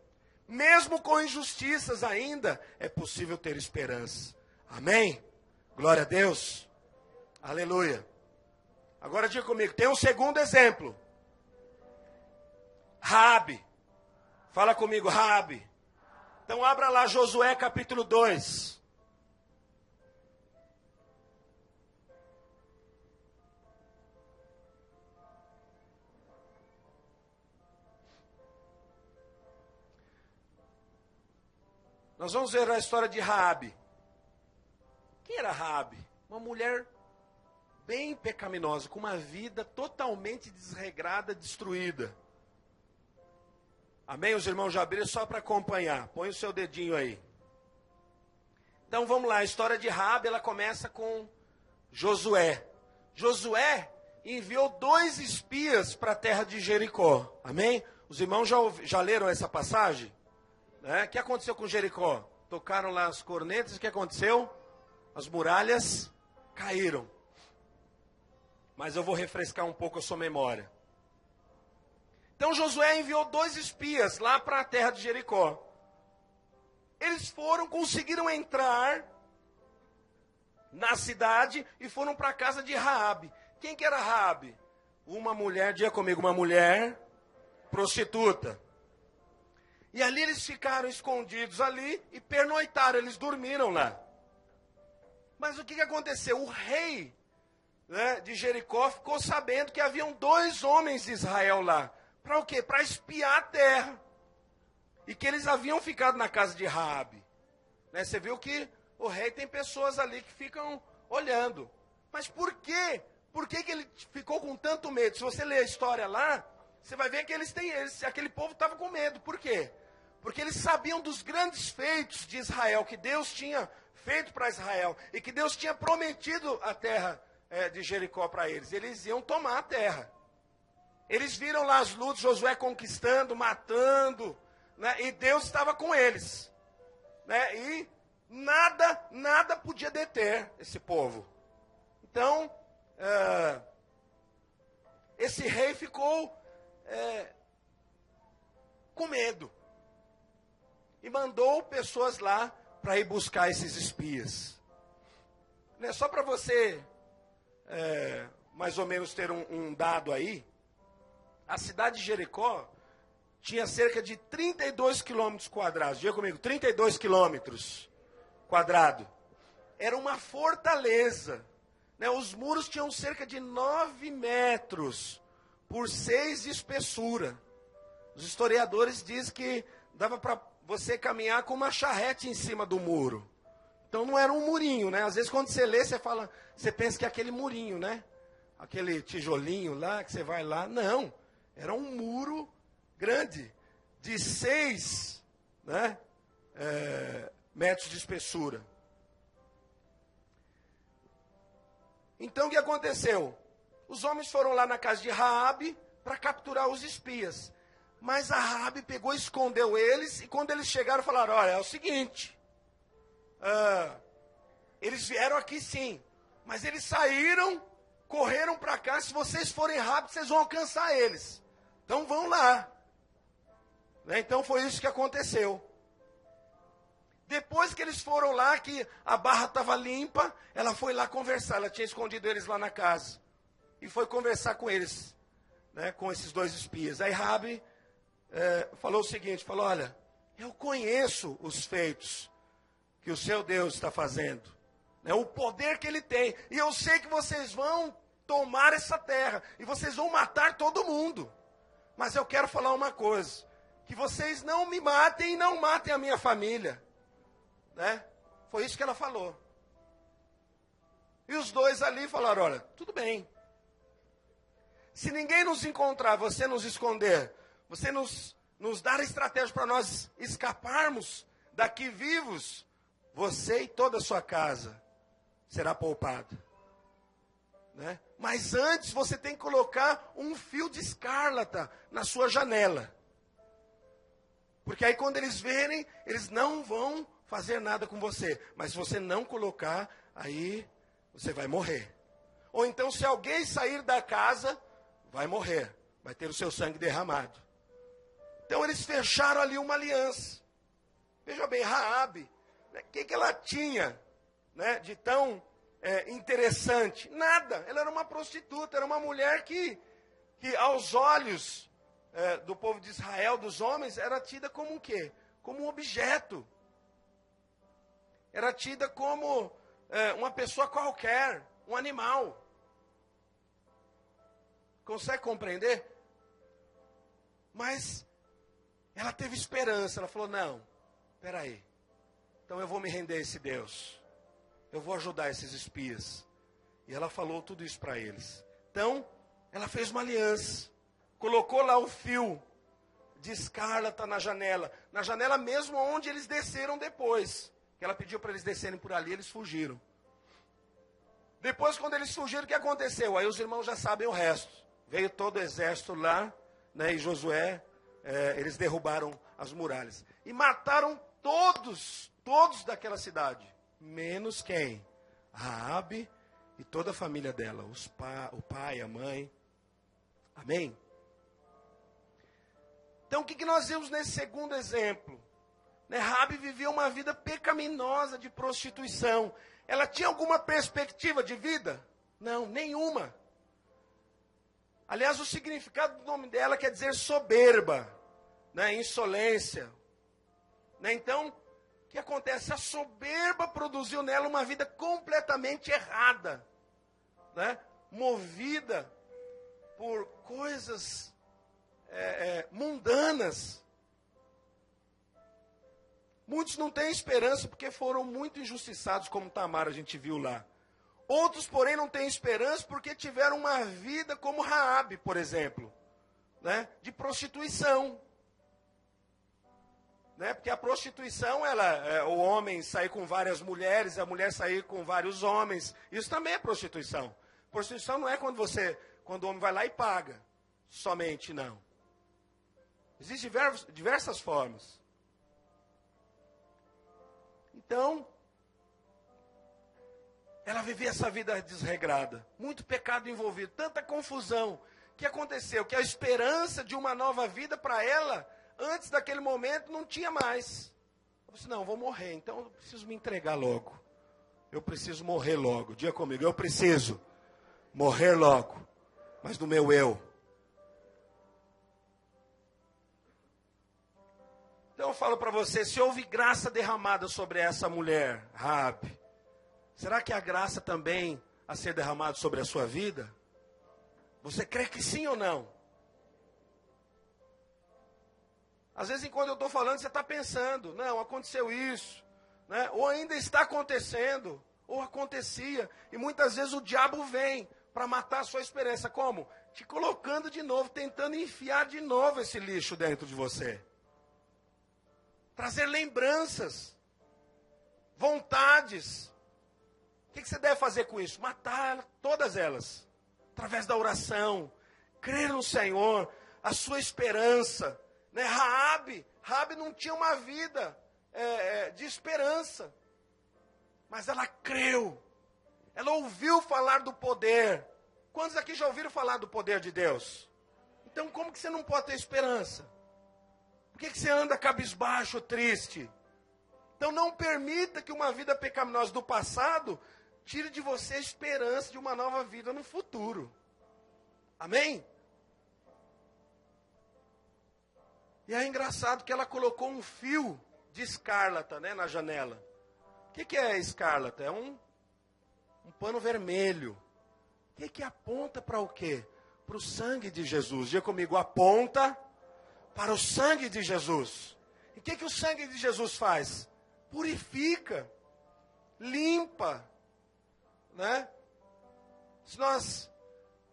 S1: Mesmo com injustiças ainda, é possível ter esperança. Amém? Glória a Deus. Aleluia. Agora diga comigo, tem um segundo exemplo. Raabe. Fala comigo, Raabe. Então abra lá Josué capítulo 2. Nós vamos ver a história de Raabe. Quem era Raabe? Uma mulher bem pecaminosa, com uma vida totalmente desregrada, destruída. Amém? Os irmãos já abriram só para acompanhar. Põe o seu dedinho aí. Então vamos lá, a história de Raabe, ela começa com Josué. Josué enviou 2 espias para a terra de Jericó. Amém? Os irmãos já leram essa passagem? O que aconteceu com Jericó? Tocaram lá as cornetas, o que aconteceu? As muralhas caíram. Mas eu vou refrescar um pouco a sua memória. Então Josué enviou 2 espias lá para a terra de Jericó. Eles conseguiram entrar na cidade e foram para a casa de Raabe. Quem que era Raabe? Uma mulher, diga comigo, uma mulher prostituta. E ali eles ficaram escondidos ali e pernoitaram, eles dormiram lá. Mas o que aconteceu? O rei, de Jericó ficou sabendo que haviam 2 homens de Israel lá. Para o quê? Para espiar a terra. E que eles haviam ficado na casa de Raabe. Você viu que o rei tem pessoas ali que ficam olhando. Mas por quê? Por que ele ficou com tanto medo? Se você ler a história lá, você vai ver que aquele povo estava com medo. Por quê? Porque eles sabiam dos grandes feitos de Israel, que Deus tinha feito para Israel, e que Deus tinha prometido a terra de Jericó para eles. Eles iam tomar a terra. Eles viram lá as lutas, Josué conquistando, matando, e Deus estava com eles. E nada podia deter esse povo. Então, esse rei ficou com medo. E mandou pessoas lá para ir buscar esses espias. Só para você, mais ou menos, ter um dado aí, a cidade de Jericó tinha cerca de 32 quilômetros quadrados. Diga comigo, 32 quilômetros quadrados. Era uma fortaleza. Os muros tinham cerca de 9 metros por 6 de espessura. Os historiadores dizem que dava para você caminhar com uma charrete em cima do muro. Então não era um murinho, Às vezes quando você lê, você pensa que é aquele murinho, Aquele tijolinho lá, que você vai lá. Não, era um muro grande, de 6 metros de espessura. Então o que aconteceu? Os homens foram lá na casa de Raabe para capturar os espias. Mas a Raabe pegou e escondeu eles, e quando eles chegaram, falaram, olha, é o seguinte, eles vieram aqui sim, mas eles saíram, correram para cá, se vocês forem rápidos, vocês vão alcançar eles. Então vão lá. Então foi isso que aconteceu. Depois que eles foram lá, que a barra estava limpa, ela foi lá conversar, ela tinha escondido eles lá na casa. E foi conversar com eles, com esses 2 espias. Aí Raabe falou o seguinte, olha, eu conheço os feitos que o seu Deus está fazendo, o poder que ele tem, e eu sei que vocês vão tomar essa terra, e vocês vão matar todo mundo, mas eu quero falar uma coisa, que vocês não me matem e não matem a minha família, foi isso que ela falou. E os 2 ali falaram, olha, tudo bem, se ninguém nos encontrar, você nos esconder, você nos dar a estratégia para nós escaparmos daqui vivos, você e toda a sua casa será poupado. Mas antes você tem que colocar um fio de escarlata na sua janela. Porque aí quando eles verem, eles não vão fazer nada com você. Mas se você não colocar, aí você vai morrer. Ou então se alguém sair da casa, vai morrer. Vai ter o seu sangue derramado. Então eles fecharam ali uma aliança. Veja bem, Raabe, o que ela tinha de tão interessante? Nada, ela era uma prostituta, era uma mulher que aos olhos do povo de Israel, dos homens, era tida como o quê? Como um objeto. Era tida como uma pessoa qualquer, um animal. Consegue compreender? Mas ela teve esperança, ela falou, não, espera aí, então eu vou me render a esse Deus, eu vou ajudar esses espias. E ela falou tudo isso para eles. Então, ela fez uma aliança, colocou lá o fio de escarlata na janela mesmo onde eles desceram depois, que ela pediu para eles descerem por ali, eles fugiram. Depois, quando eles fugiram, o que aconteceu? Aí os irmãos já sabem o resto. Veio todo o exército lá, né, e Josué, eles derrubaram as muralhas. E mataram todos daquela cidade. Menos quem? Raabe e toda a família dela. O pai, a mãe. Amém? Então, o que nós vemos nesse segundo exemplo? Raabe vivia uma vida pecaminosa de prostituição. Ela tinha alguma perspectiva de vida? Não, nenhuma. Aliás, o significado do nome dela quer dizer soberba, né, insolência. Então, o que acontece? A soberba produziu nela uma vida completamente errada, né, movida por coisas mundanas. Muitos não têm esperança porque foram muito injustiçados, como Tamar a gente viu lá. Outros, porém, não têm esperança porque tiveram uma vida como Raabe, por exemplo, né, de prostituição. Né, porque a prostituição, o homem sair com várias mulheres, a mulher sair com vários homens. Isso também é prostituição. Prostituição não é quando o homem vai lá e paga. Somente não. Existem diversas formas. Então, ela vivia essa vida desregrada, muito pecado envolvido, tanta confusão. O que aconteceu? Que a esperança de uma nova vida para ela, antes daquele momento, não tinha mais. Eu disse, não, vou morrer, então eu preciso me entregar logo. Eu preciso morrer logo. Diga comigo, eu preciso morrer logo, mas do meu eu. Então eu falo para você, se houve graça derramada sobre essa mulher, Raabe, será que há graça também a ser derramada sobre a sua vida? Você crê que sim ou não? Às vezes, enquanto eu estou falando, você está pensando, não, aconteceu isso, né? Ou ainda está acontecendo, ou acontecia. E muitas vezes o diabo vem para matar a sua esperança. Como? Te colocando de novo, tentando enfiar de novo esse lixo dentro de você. Trazer lembranças, vontades. O que você deve fazer com isso? Matar todas elas. Através da oração. Crer no Senhor. A sua esperança. Né? Raabe não tinha uma vida de esperança. Mas ela creu. Ela ouviu falar do poder. Quantos aqui já ouviram falar do poder de Deus? Então como que você não pode ter esperança? Por que você anda cabisbaixo, triste? Então não permita que uma vida pecaminosa do passado tire de você a esperança de uma nova vida no futuro. Amém? E é engraçado que ela colocou um fio de escarlata, né, na janela. O que é escarlata? É um pano vermelho. O que aponta para o quê? Para o sangue de Jesus. Diga comigo, aponta para o sangue de Jesus. E o que o sangue de Jesus faz? Purifica, limpa, né? Se nós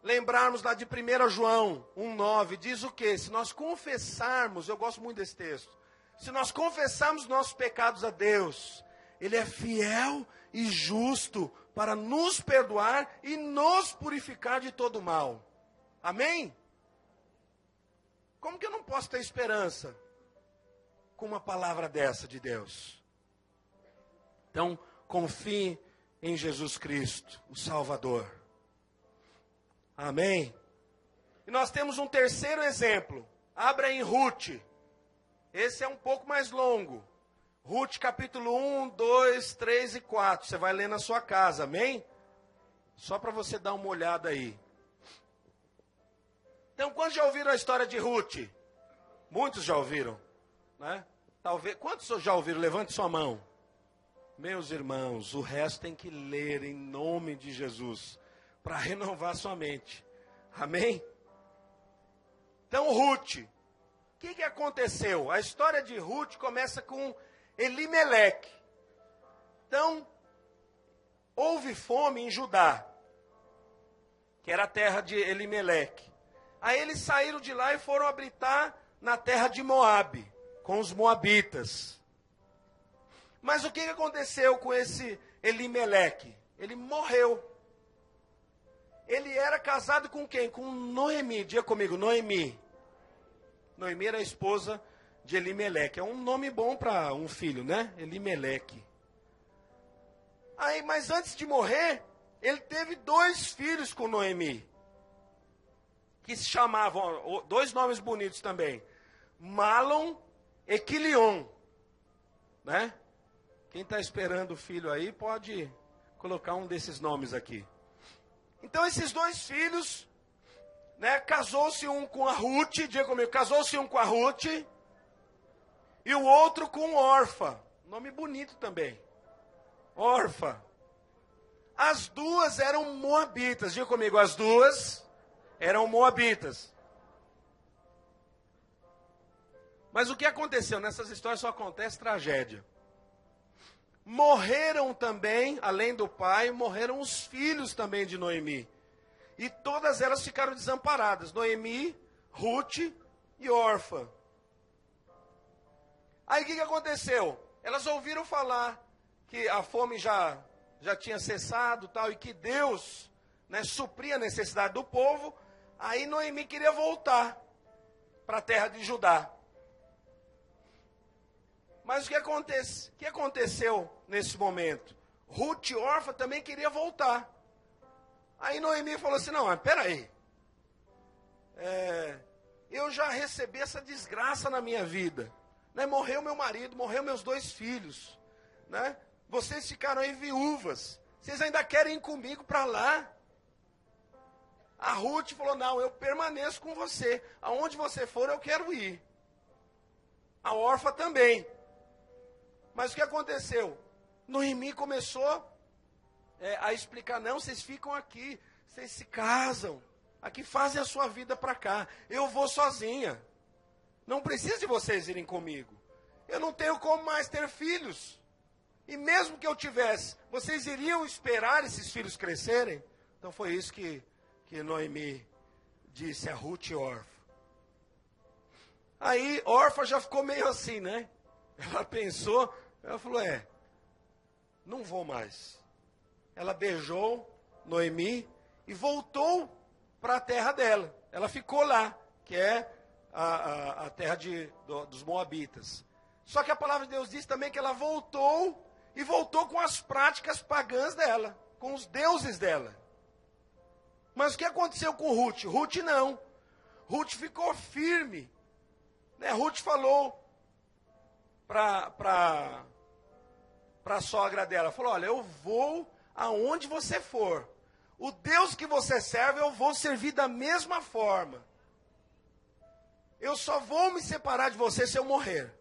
S1: lembrarmos lá de 1 João 1,9, diz o quê? Se nós confessarmos, eu gosto muito desse texto, se nós confessarmos nossos pecados a Deus, Ele é fiel e justo para nos perdoar e nos purificar de todo mal. Amém? Como que eu não posso ter esperança com uma palavra dessa de Deus? Então, confie em Jesus Cristo, o Salvador. Amém? E nós temos um terceiro exemplo. Abra em Ruth. Esse é um pouco mais longo. Ruth capítulo 1, 2, 3 e 4. Você vai ler na sua casa, amém? Só para você dar uma olhada aí. Então, quantos já ouviram a história de Ruth? Muitos já ouviram, né? Talvez, quantos já ouviram? Levante sua mão. Meus irmãos, o resto tem que ler em nome de Jesus, para renovar sua mente. Amém? Então, Ruth, o que aconteceu? A história de Ruth começa com Elimeleque. Então, houve fome em Judá, que era a terra de Elimeleque. Aí eles saíram de lá e foram habitar na terra de Moabe, com os moabitas. Mas o que aconteceu com esse Elimeleque? Ele morreu. ele era casado com quem? Com Noemi. Diga comigo, Noemi. Noemi era a esposa de Elimeleque. É um nome bom para um filho, né? Elimeleque. Aí, mas antes de morrer, ele teve 2 filhos com Noemi. Que se chamavam, 2 nomes bonitos também. Malom e Quilion. Né? Quem está esperando o filho aí pode colocar um desses nomes aqui. Então esses 2 filhos, né, casou-se um com a Ruth, diga comigo, casou-se um com a Ruth, e o outro com Orfa. Nome bonito também. Orfa. As 2 eram moabitas, diga comigo, as 2 eram moabitas. Mas o que aconteceu? Nessas histórias só acontece tragédia. Morreram também, além do pai, morreram os filhos também de Noemi. E todas elas ficaram desamparadas. Noemi, Ruth e Orfa. Aí o que aconteceu? Elas ouviram falar que a fome já tinha cessado tal, e que Deus, né, supria a necessidade do povo. Aí Noemi queria voltar para a terra de Judá. Mas o que aconteceu nesse momento? Ruth e Orfa também queria voltar. Aí Noemi falou assim, não, mas peraí. Eu já recebi essa desgraça na minha vida. Né? Morreu meu marido, morreu meus 2 filhos. Né? Vocês ficaram aí viúvas. Vocês ainda querem ir comigo para lá? A Ruth falou, não, eu permaneço com você. Aonde você for, eu quero ir. A Orfa também. Mas o que aconteceu? Noemi começou a explicar, não, vocês ficam aqui, vocês se casam, aqui fazem a sua vida para cá, eu vou sozinha. Não precisa de vocês irem comigo. Eu não tenho como mais ter filhos. E mesmo que eu tivesse, vocês iriam esperar esses filhos crescerem? Então foi isso que Noemi disse a Ruth e Orfa. Aí Orfa já ficou meio assim, né? Ela pensou, ela falou, não vou mais. Ela beijou Noemi e voltou para a terra dela. Ela ficou lá, que é a terra dos Moabitas. Só que a palavra de Deus diz também que ela voltou, e voltou com as práticas pagãs dela, com os deuses dela. Mas o que aconteceu com Ruth? Ruth não. Ruth ficou firme. Né? Ruth falou para a sogra dela, falou, olha, eu vou aonde você for. O Deus que você serve, eu vou servir da mesma forma. Eu só vou me separar de você se eu morrer.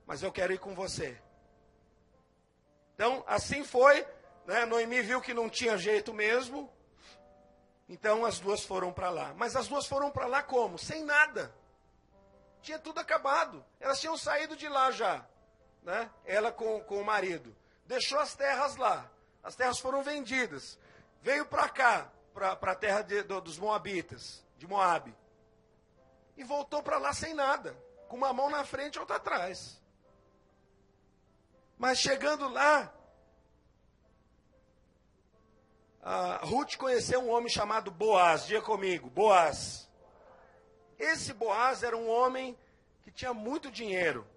S1: Mas eu quero ir com você. Então, assim foi. Né? Noemi viu que não tinha jeito mesmo. Então, as 2 foram para lá. Mas as 2 foram para lá como? Sem nada. Tinha tudo acabado. Elas tinham saído de lá já. Né? Ela com o marido. Deixou as terras lá. As terras foram vendidas. Veio para cá, para a terra dos Moabitas, de Moabe. E voltou para lá sem nada. Com uma mão na frente e outra atrás. Mas chegando lá, a Ruth conheceu um homem chamado Boaz. Diga comigo, Boaz. Esse Boaz era um homem que tinha muito dinheiro.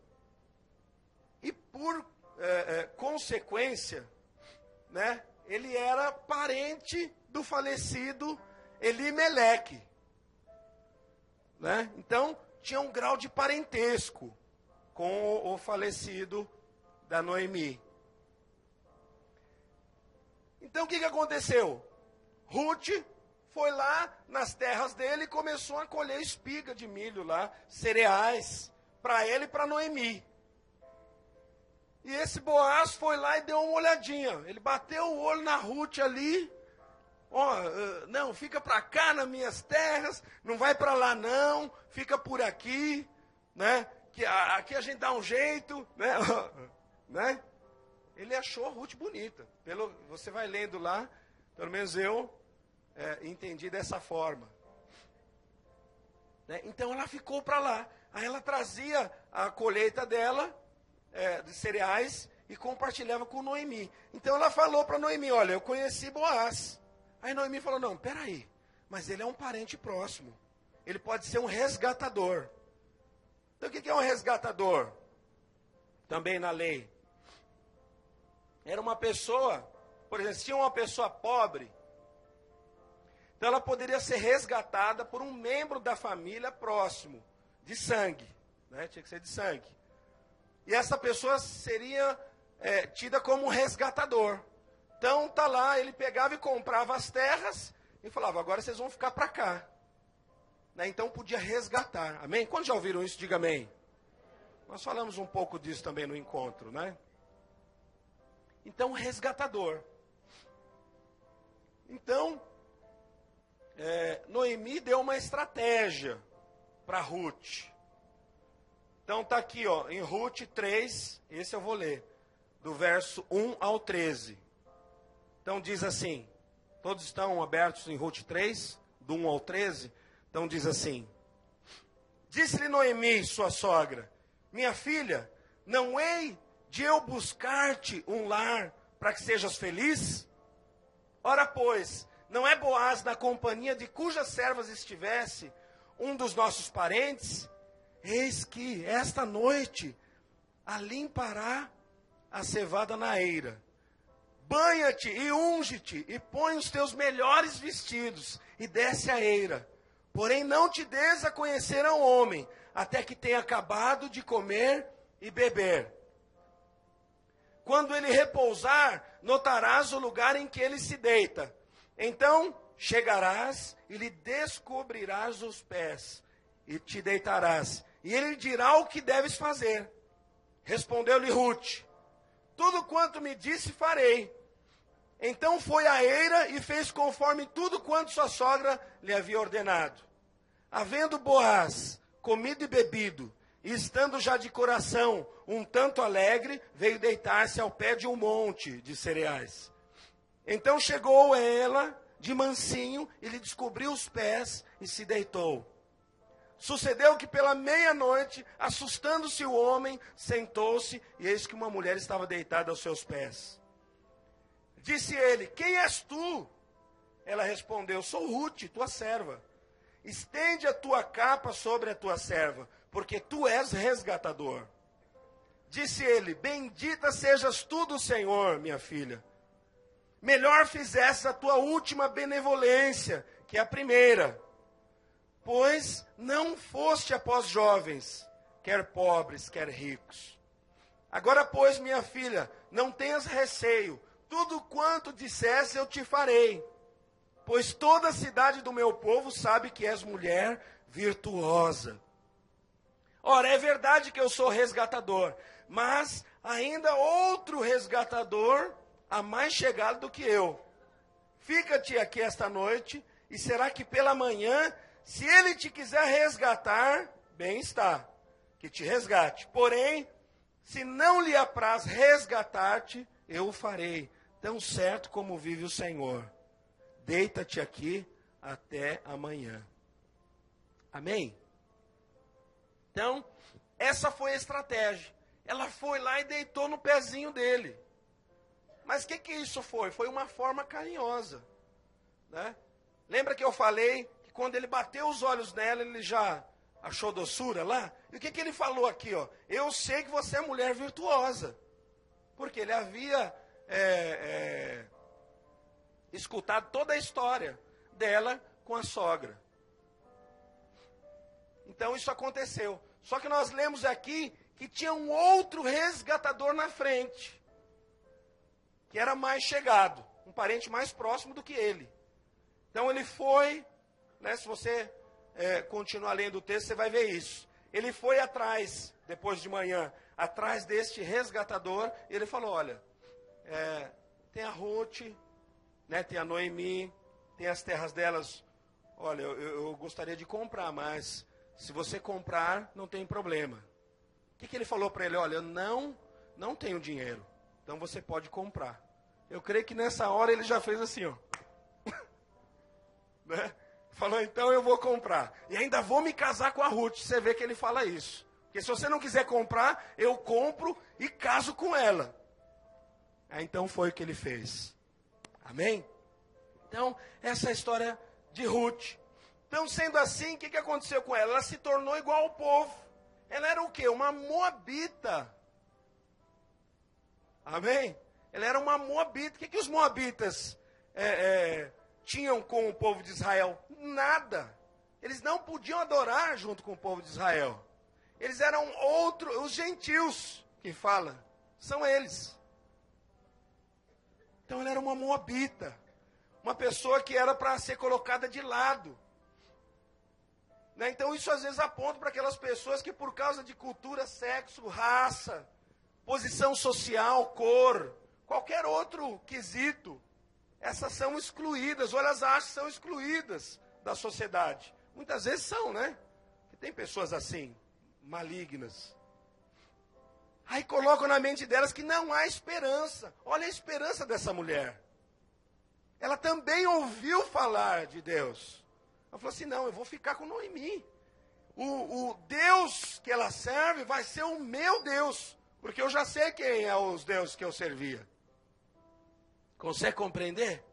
S1: E por consequência, né, ele era parente do falecido Elimeleque. Né? Então, tinha um grau de parentesco com o falecido da Noemi. Então, o que aconteceu? Ruth foi lá nas terras dele e começou a colher espiga de milho lá, cereais, para ele e para Noemi. E esse Boaz foi lá e deu uma olhadinha. Ele bateu o olho na Ruth ali. Não, fica para cá nas minhas terras, não vai para lá não, fica por aqui, né? Que aqui a gente dá um jeito, né? Né? Ele achou a Ruth bonita. Você vai lendo lá, pelo menos eu entendi dessa forma. Né? Então ela ficou para lá. Aí ela trazia a colheita dela, de cereais, e compartilhava com Noemi. Então ela falou para Noemi, olha, eu conheci Boaz. Aí Noemi falou, não, peraí, mas ele é um parente próximo. Ele pode ser um resgatador. Então o que é um resgatador? Também na lei. Era uma pessoa, por exemplo, se tinha uma pessoa pobre, então ela poderia ser resgatada por um membro da família próximo, de sangue, né? Tinha que ser de sangue. E essa pessoa seria tida como um resgatador. Então tá lá, ele pegava e comprava as terras e falava, agora vocês vão ficar para cá. Né? Então podia resgatar. Amém? Quando já ouviram isso, diga amém. Nós falamos um pouco disso também no encontro, né? Então, resgatador. Então, Noemi deu uma estratégia para Ruth. Então está aqui, ó, em Ruth 3, esse eu vou ler, do verso 1 ao 13. Então diz assim, todos estão abertos em Ruth 3, do 1 ao 13? Então diz assim, disse-lhe Noemi, sua sogra, minha filha, não hei de eu buscar-te um lar para que sejas feliz? Ora, pois, não é Boaz na companhia de cujas servas estivesse um dos nossos parentes? Eis que esta noite alimpará a cevada na eira. Banha-te e unge-te e põe os teus melhores vestidos e desce a eira. Porém não te des a conhecer ao homem, até que tenha acabado de comer e beber. Quando ele repousar, notarás o lugar em que ele se deita. Então chegarás e lhe descobrirás os pés e te deitarás. E ele dirá o que deves fazer. Respondeu-lhe Ruth, tudo quanto me disse farei. Então foi à eira e fez conforme tudo quanto sua sogra lhe havia ordenado. Havendo Boaz comido e bebido, e estando já de coração um tanto alegre, veio deitar-se ao pé de um monte de cereais. Então chegou ela de mansinho e lhe descobriu os pés e se deitou. Sucedeu que pela meia-noite, assustando-se o homem, sentou-se, e eis que uma mulher estava deitada aos seus pés. Disse ele, quem és tu? Ela respondeu, sou Ruth, tua serva. Estende a tua capa sobre a tua serva, porque tu és resgatador. Disse ele, bendita sejas tu do Senhor, minha filha. Melhor fizesse a tua última benevolência que a primeira. Pois não foste após jovens, quer pobres, quer ricos. Agora, pois, minha filha, não tenhas receio, tudo quanto dissesse eu te farei. Pois toda a cidade do meu povo sabe que és mulher virtuosa. Ora, é verdade que eu sou resgatador, mas ainda outro resgatador há mais chegado do que eu. Fica-te aqui esta noite, e será que pela manhã, se ele te quiser resgatar, bem está, que te resgate. Porém, se não lhe apraz resgatar-te, eu o farei, tão certo como vive o Senhor. Deita-te aqui até amanhã. Amém? Então, essa foi a estratégia. Ela foi lá e deitou no pezinho dele. Mas o que isso foi? Foi uma forma carinhosa. Né? Lembra que eu falei que quando ele bateu os olhos nela, ele já achou doçura lá? E o que ele falou aqui? Ó? Eu sei que você é mulher virtuosa. Porque ele havia escutado toda a história dela com a sogra. Então isso aconteceu. Só que nós lemos aqui que tinha um outro resgatador na frente, que era mais chegado, um parente mais próximo do que ele. Então ele foi, né, se você continuar lendo o texto, você vai ver isso. Ele foi atrás, depois de manhã, atrás deste resgatador, e ele falou, olha, tem a Ruth, né, tem a Noemi, tem as terras delas, olha, eu gostaria de comprar, mas se você comprar, não tem problema. O que ele falou para ele? Olha, eu não tenho dinheiro, então você pode comprar. Eu creio que nessa hora ele já fez assim, ó. Né? Falou, então eu vou comprar. E ainda vou me casar com a Ruth. Você vê que ele fala isso. Porque se você não quiser comprar, eu compro e caso com ela. Aí então foi o que ele fez. Amém? Então, essa é a história de Ruth. Então, sendo assim, o que aconteceu com ela? Ela se tornou igual ao povo. Ela era o quê? Uma moabita. Amém? Ela era uma moabita. O que os moabitas tinham com o povo de Israel? Nada. Eles não podiam adorar junto com o povo de Israel. Eles eram os gentios que fala. São eles. Então ela era uma moabita. Uma pessoa que era para ser colocada de lado. Né? Então isso às vezes aponta para aquelas pessoas que por causa de cultura, sexo, raça, posição social, cor, qualquer outro quesito, essas são excluídas, ou elas acham que são excluídas da sociedade. Muitas vezes são, né? Porque tem pessoas assim, malignas. Aí colocam na mente delas que não há esperança. Olha a esperança dessa mulher. Ela também ouviu falar de Deus. Ela falou assim, não, eu vou ficar com Noemi. O Deus que ela serve vai ser o meu Deus. Porque eu já sei quem é os deuses que eu servia. Consegue compreender?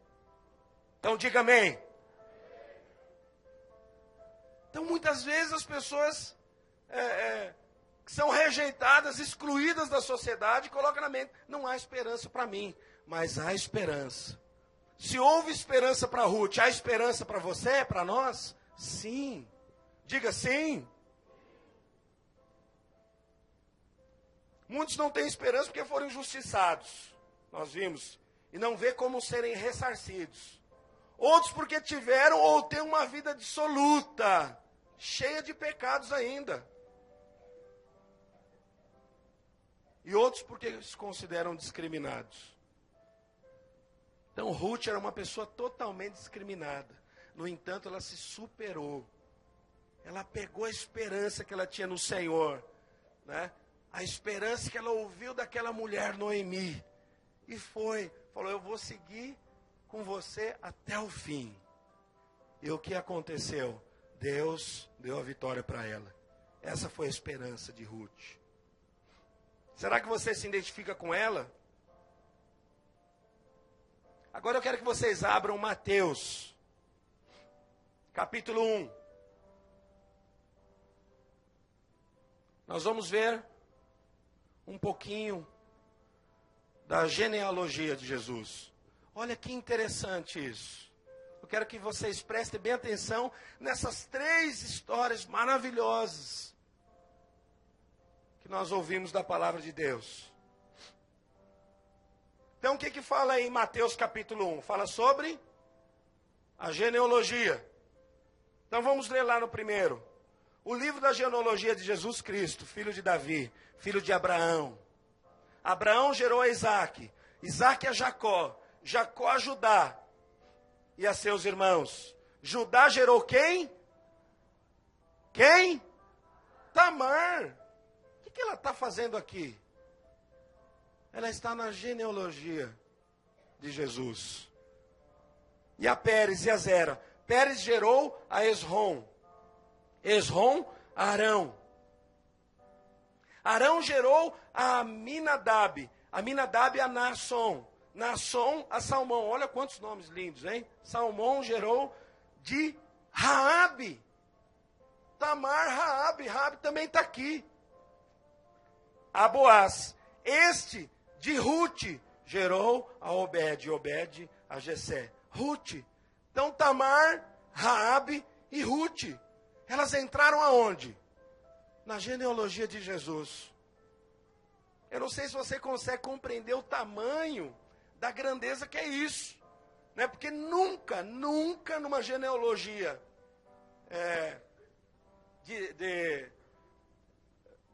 S1: Então diga amém. Então muitas vezes as pessoas são rejeitadas, excluídas da sociedade, colocam na mente, não há esperança para mim, mas há esperança. Se houve esperança para Ruth, há esperança para você, para nós? Sim. Diga sim. Muitos não têm esperança porque foram injustiçados. Nós vimos. E não vê como serem ressarcidos. Outros porque tiveram ou têm uma vida dissoluta, cheia de pecados ainda. E outros porque se consideram discriminados. Então Ruth era uma pessoa totalmente discriminada. No entanto, ela se superou. Ela pegou a esperança que ela tinha no Senhor, né? A esperança que ela ouviu daquela mulher Noemi. E falou, eu vou seguir com você até o fim. E o que aconteceu? Deus deu a vitória para ela. Essa foi a esperança de Ruth. Será que você se identifica com ela? Agora eu quero que vocês abram Mateus, capítulo 1. Nós vamos ver um pouquinho da genealogia de Jesus. Olha que interessante isso. Eu quero que vocês prestem bem atenção nessas 3 histórias maravilhosas que nós ouvimos da palavra de Deus. Então o que fala em Mateus capítulo 1? Fala sobre a genealogia. Então vamos ler lá no primeiro. O livro da genealogia de Jesus Cristo, filho de Davi, filho de Abraão. Abraão gerou a Isaac, Isaac a Jacó, Jacó a Judá e a seus irmãos. Judá gerou quem? Quem? Tamar. O que ela está fazendo aqui? Ela está na genealogia de Jesus. E a Pérez e a Zera. Pérez gerou a Esrom. Esrom a Arão. Arão gerou a Aminadab. Aminadab a Naasson. Naasson a Salmão. Olha quantos nomes lindos, hein? Salmão gerou de Raabe. Tamar, Raabe. Raabe também está aqui. A Boaz. Este de Ruth gerou a Obed. Obed a Jessé. Ruth. Então Tamar, Raabe e Ruth. Elas entraram aonde? Na genealogia de Jesus. Eu não sei se você consegue compreender o tamanho da grandeza que é isso. Né? Porque nunca numa genealogia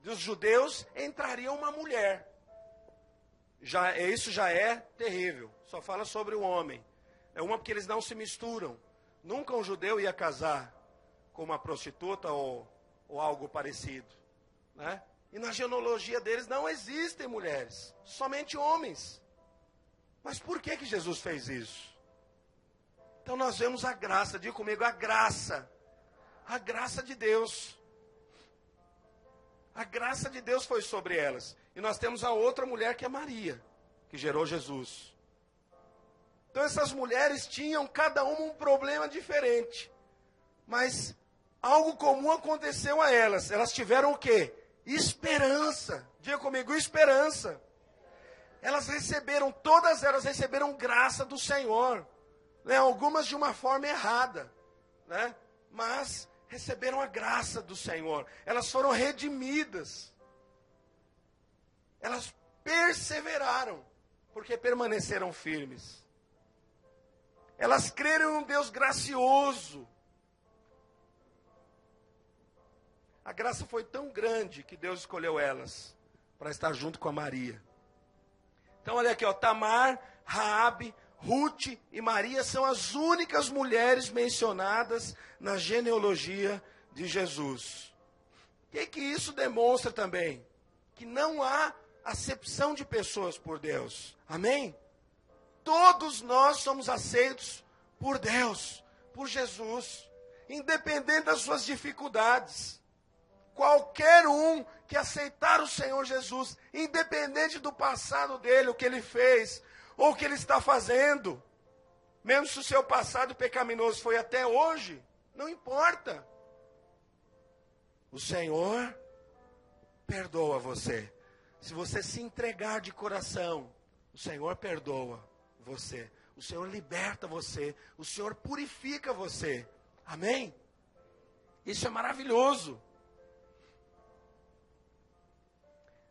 S1: dos judeus entraria uma mulher. Isso já é terrível. Só fala sobre o homem. É uma porque eles não se misturam. Nunca um judeu ia casar com uma prostituta ou algo parecido, né? E na genealogia deles não existem mulheres, somente homens. Mas por que Jesus fez isso? Então nós vemos a graça, diga comigo, a graça de Deus. A graça de Deus foi sobre elas. E nós temos a outra mulher que é Maria, que gerou Jesus. Então essas mulheres tinham cada uma um problema diferente. Mas algo comum aconteceu a elas. Elas tiveram o quê? Esperança. Diga comigo, esperança. Todas elas receberam graça do Senhor. Né? Algumas de uma forma errada. Né? Mas receberam a graça do Senhor. Elas foram redimidas. Elas perseveraram, porque permaneceram firmes. Elas creram em um Deus gracioso. A graça foi tão grande que Deus escolheu elas para estar junto com a Maria. Então olha aqui, ó, Tamar, Raabe, Ruth e Maria são as únicas mulheres mencionadas na genealogia de Jesus. O que isso demonstra também? Que não há acepção de pessoas por Deus. Amém? Todos nós somos aceitos por Deus, por Jesus, independente das suas dificuldades. Qualquer um que aceitar o Senhor Jesus, independente do passado dele, o que ele fez, ou o que ele está fazendo, mesmo se o seu passado pecaminoso foi até hoje, não importa. O Senhor perdoa você. Se você se entregar de coração, o Senhor perdoa você. O Senhor liberta você. O Senhor purifica você. Amém? Isso é maravilhoso.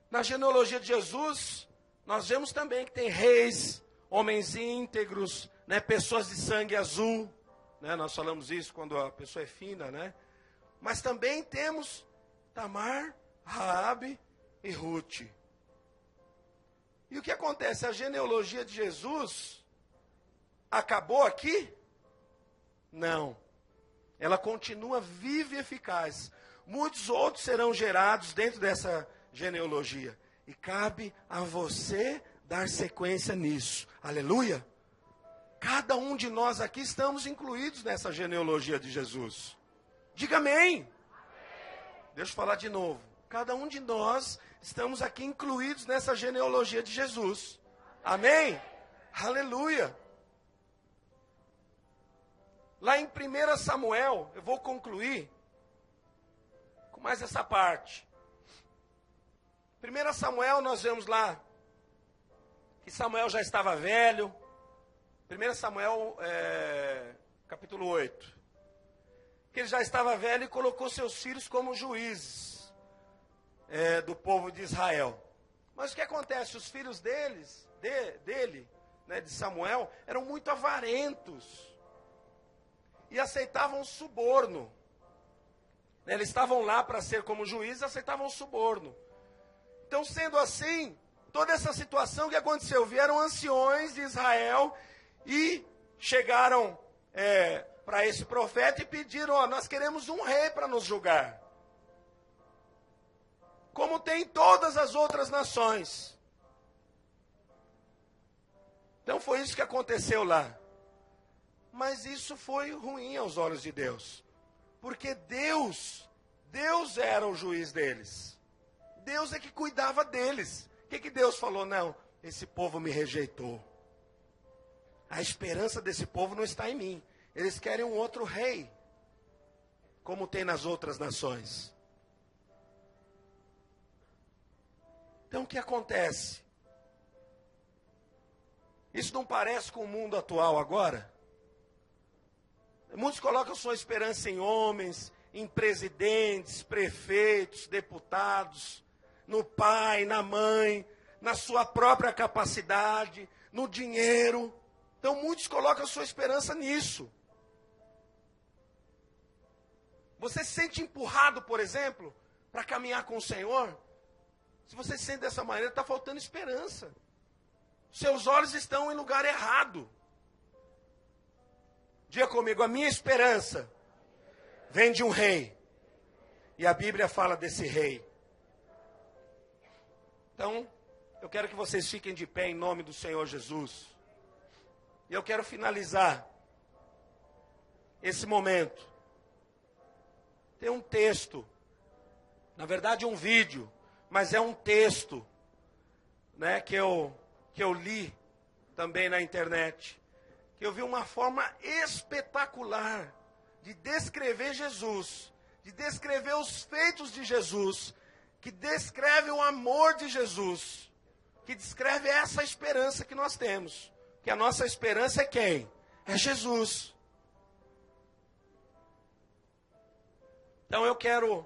S1: Na genealogia de Jesus, nós vemos também que tem reis, homens íntegros, né, pessoas de sangue azul. Né, nós falamos isso quando a pessoa é fina, né? Mas também temos Tamar, Raabe e Ruth. E o que acontece? A genealogia de Jesus acabou aqui? Não. Ela continua viva e eficaz. Muitos outros serão gerados dentro dessa genealogia. E cabe a você dar sequência nisso. Aleluia! Cada um de nós aqui estamos incluídos nessa genealogia de Jesus. Diga amém. Deixa eu falar de novo. Cada um de nós estamos aqui incluídos nessa genealogia de Jesus. Amém? Aleluia! Lá em 1 Samuel, eu vou concluir com mais essa parte. 1 Samuel, nós vemos lá que Samuel já estava velho. 1 Samuel, capítulo 8. Que ele já estava velho e colocou seus filhos como juízes do povo de Israel. Mas o que acontece? Os filhos dele, né, de Samuel, eram muito avarentos. E aceitavam suborno. Eles estavam lá para ser como juízes e aceitavam suborno. Então, sendo assim, toda essa situação que aconteceu, vieram anciões de Israel e chegaram para esse profeta e pediram, ó, nós queremos um rei para nos julgar. Como tem em todas as outras nações. Então foi isso que aconteceu lá. Mas isso foi ruim aos olhos de Deus. Porque Deus era o juiz deles. Deus é que cuidava deles. O que Deus falou? Não, esse povo me rejeitou. A esperança desse povo não está em mim. Eles querem um outro rei, como tem nas outras nações. Então o que acontece? Isso não parece com o mundo atual agora? Muitos colocam sua esperança em homens, em presidentes, prefeitos, deputados, no pai, na mãe, na sua própria capacidade, no dinheiro. Então muitos colocam sua esperança nisso. Você se sente empurrado, por exemplo, para caminhar com o Senhor? Se você se sente dessa maneira, está faltando esperança. Seus olhos estão em lugar errado. Diga comigo, a minha esperança vem de um rei. E a Bíblia fala desse rei. Então, eu quero que vocês fiquem de pé em nome do Senhor Jesus. E eu quero finalizar esse momento. Tem um texto, na verdade um vídeo, mas é um texto, né, que eu li também na internet. que eu vi uma forma espetacular de descrever Jesus, de descrever os feitos de Jesus, que descreve o amor de Jesus, que descreve essa esperança que nós temos. Que a nossa esperança é quem? É Jesus. Então eu quero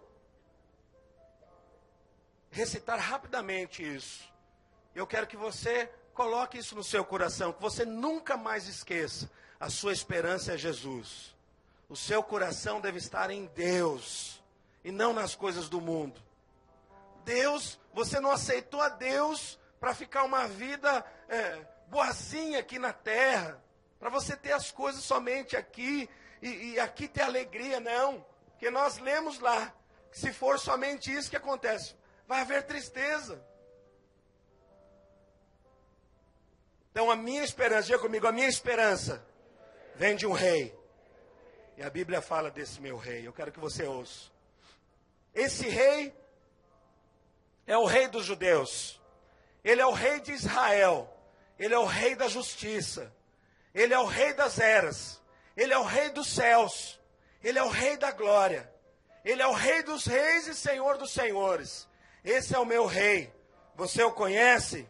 S1: recitar rapidamente isso. Eu quero que você coloque isso no seu coração, que você nunca mais esqueça. A sua esperança é Jesus. O seu coração deve estar em Deus e não nas coisas do mundo. Deus, você não aceitou a Deus para ficar uma vida boazinha aqui na terra, para você ter as coisas somente aqui e aqui ter alegria, não. Porque nós lemos lá, que se for somente isso que acontece, vai haver tristeza. Então a minha esperança, diga comigo, a minha esperança vem de um rei. E a Bíblia fala desse meu rei, eu quero que você ouça. Esse rei é o rei dos judeus. Ele é o rei de Israel. Ele é o rei da justiça. Ele é o rei das eras. Ele é o rei dos céus. Ele é o rei da glória. Ele é o rei dos reis e senhor dos senhores. Esse é o meu rei. Você o conhece?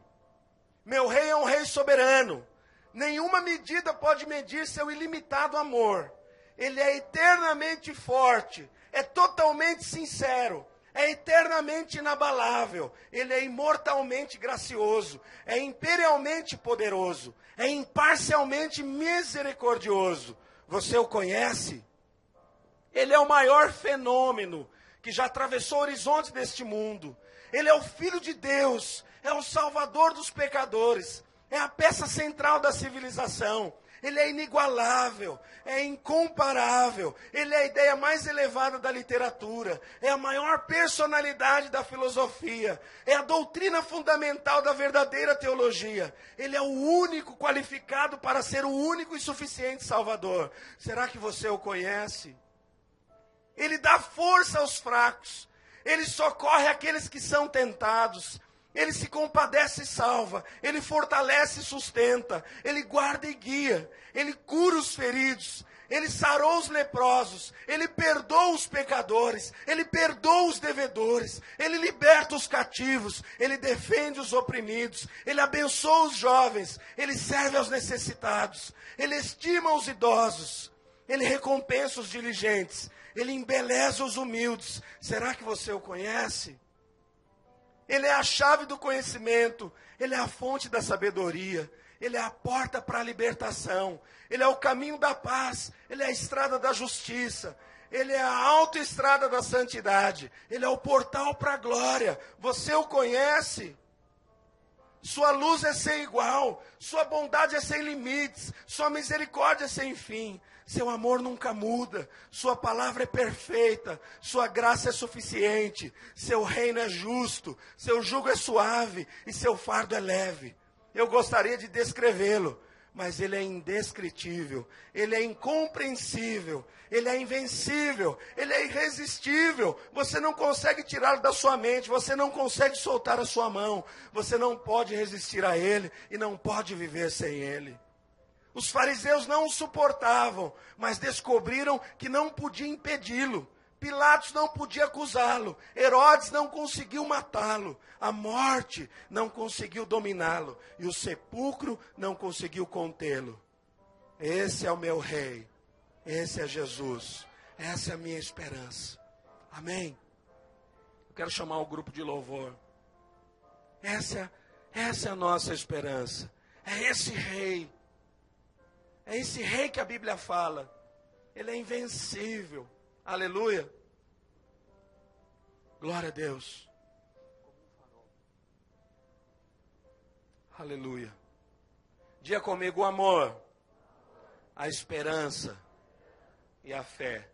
S1: Meu rei é um rei soberano. Nenhuma medida pode medir seu ilimitado amor. Ele é eternamente forte. É totalmente sincero. É eternamente inabalável. Ele é imortalmente gracioso. É imperialmente poderoso. É imparcialmente misericordioso. Você o conhece? Ele é o maior fenômeno que já atravessou o horizonte deste mundo. Ele é o Filho de Deus, é o Salvador dos pecadores, é a peça central da civilização. Ele é inigualável, é incomparável, ele é a ideia mais elevada da literatura, é a maior personalidade da filosofia, é a doutrina fundamental da verdadeira teologia. Ele é o único qualificado para ser o único e suficiente Salvador. Será que você o conhece? Ele dá força aos fracos. Ele socorre aqueles que são tentados. Ele se compadece e salva. Ele fortalece e sustenta. Ele guarda e guia. Ele cura os feridos. Ele sarou os leprosos. Ele perdoa os pecadores. Ele perdoa os devedores. Ele liberta os cativos. Ele defende os oprimidos. Ele abençoa os jovens. Ele serve aos necessitados. Ele estima os idosos. Ele recompensa os diligentes. Ele embeleza os humildes. Será que você o conhece? Ele é a chave do conhecimento. Ele é a fonte da sabedoria. Ele é a porta para a libertação. Ele é o caminho da paz. Ele é a estrada da justiça. Ele é a autoestrada da santidade. Ele é o portal para a glória. Você o conhece? Sua luz é sem igual. Sua bondade é sem limites. Sua misericórdia é sem fim. Seu amor nunca muda, sua palavra é perfeita, sua graça é suficiente, seu reino é justo, seu jugo é suave e seu fardo é leve. Eu gostaria de descrevê-lo, mas ele é indescritível, ele é incompreensível, ele é invencível, ele é irresistível. Você não consegue tirá-lo da sua mente, você não consegue soltar a sua mão, você não pode resistir a ele e não pode viver sem ele. Os fariseus não o suportavam, mas descobriram que não podia impedi-lo. Pilatos não podia acusá-lo. Herodes não conseguiu matá-lo. A morte não conseguiu dominá-lo. E o sepulcro não conseguiu contê-lo. Esse é o meu rei. Esse é Jesus. Essa é a minha esperança. Amém? Eu quero chamar o grupo de louvor. Essa é a nossa esperança. É esse rei. É esse rei que a Bíblia fala. Ele é invencível. Aleluia. Glória a Deus. Aleluia. Diga comigo o amor, a esperança e a fé.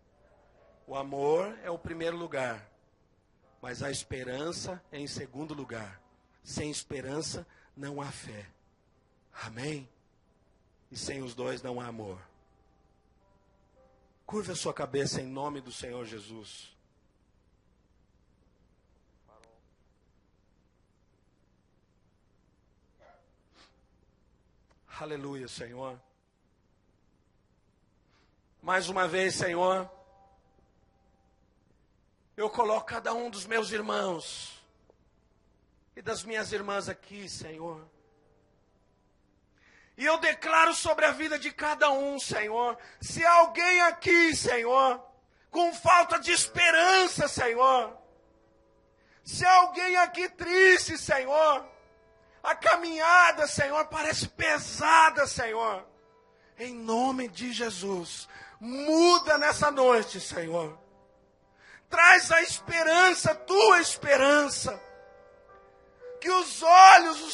S1: O amor é o primeiro lugar, mas a esperança é em segundo lugar. Sem esperança não há fé. Amém? E sem os dois não há amor. Curva a sua cabeça em nome do Senhor Jesus. Aleluia, Senhor. Mais uma vez, Senhor, eu coloco cada um dos meus irmãos e das minhas irmãs aqui, Senhor. E eu declaro sobre a vida de cada um, Senhor. Se há alguém aqui, Senhor, com falta de esperança, Senhor. Se há alguém aqui triste, Senhor. A caminhada, Senhor, parece pesada, Senhor. Em nome de Jesus, muda nessa noite, Senhor. Traz a esperança, tua esperança. Que os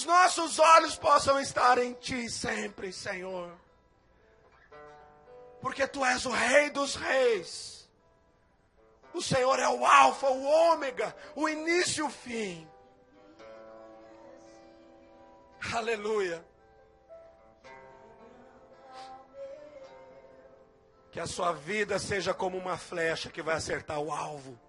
S1: nossos olhos possam estar em Ti sempre, Senhor. Porque Tu és o Rei dos Reis. O Senhor é o Alfa, o Ômega, o início e o fim. Aleluia. Que a sua vida seja como uma flecha que vai acertar o alvo.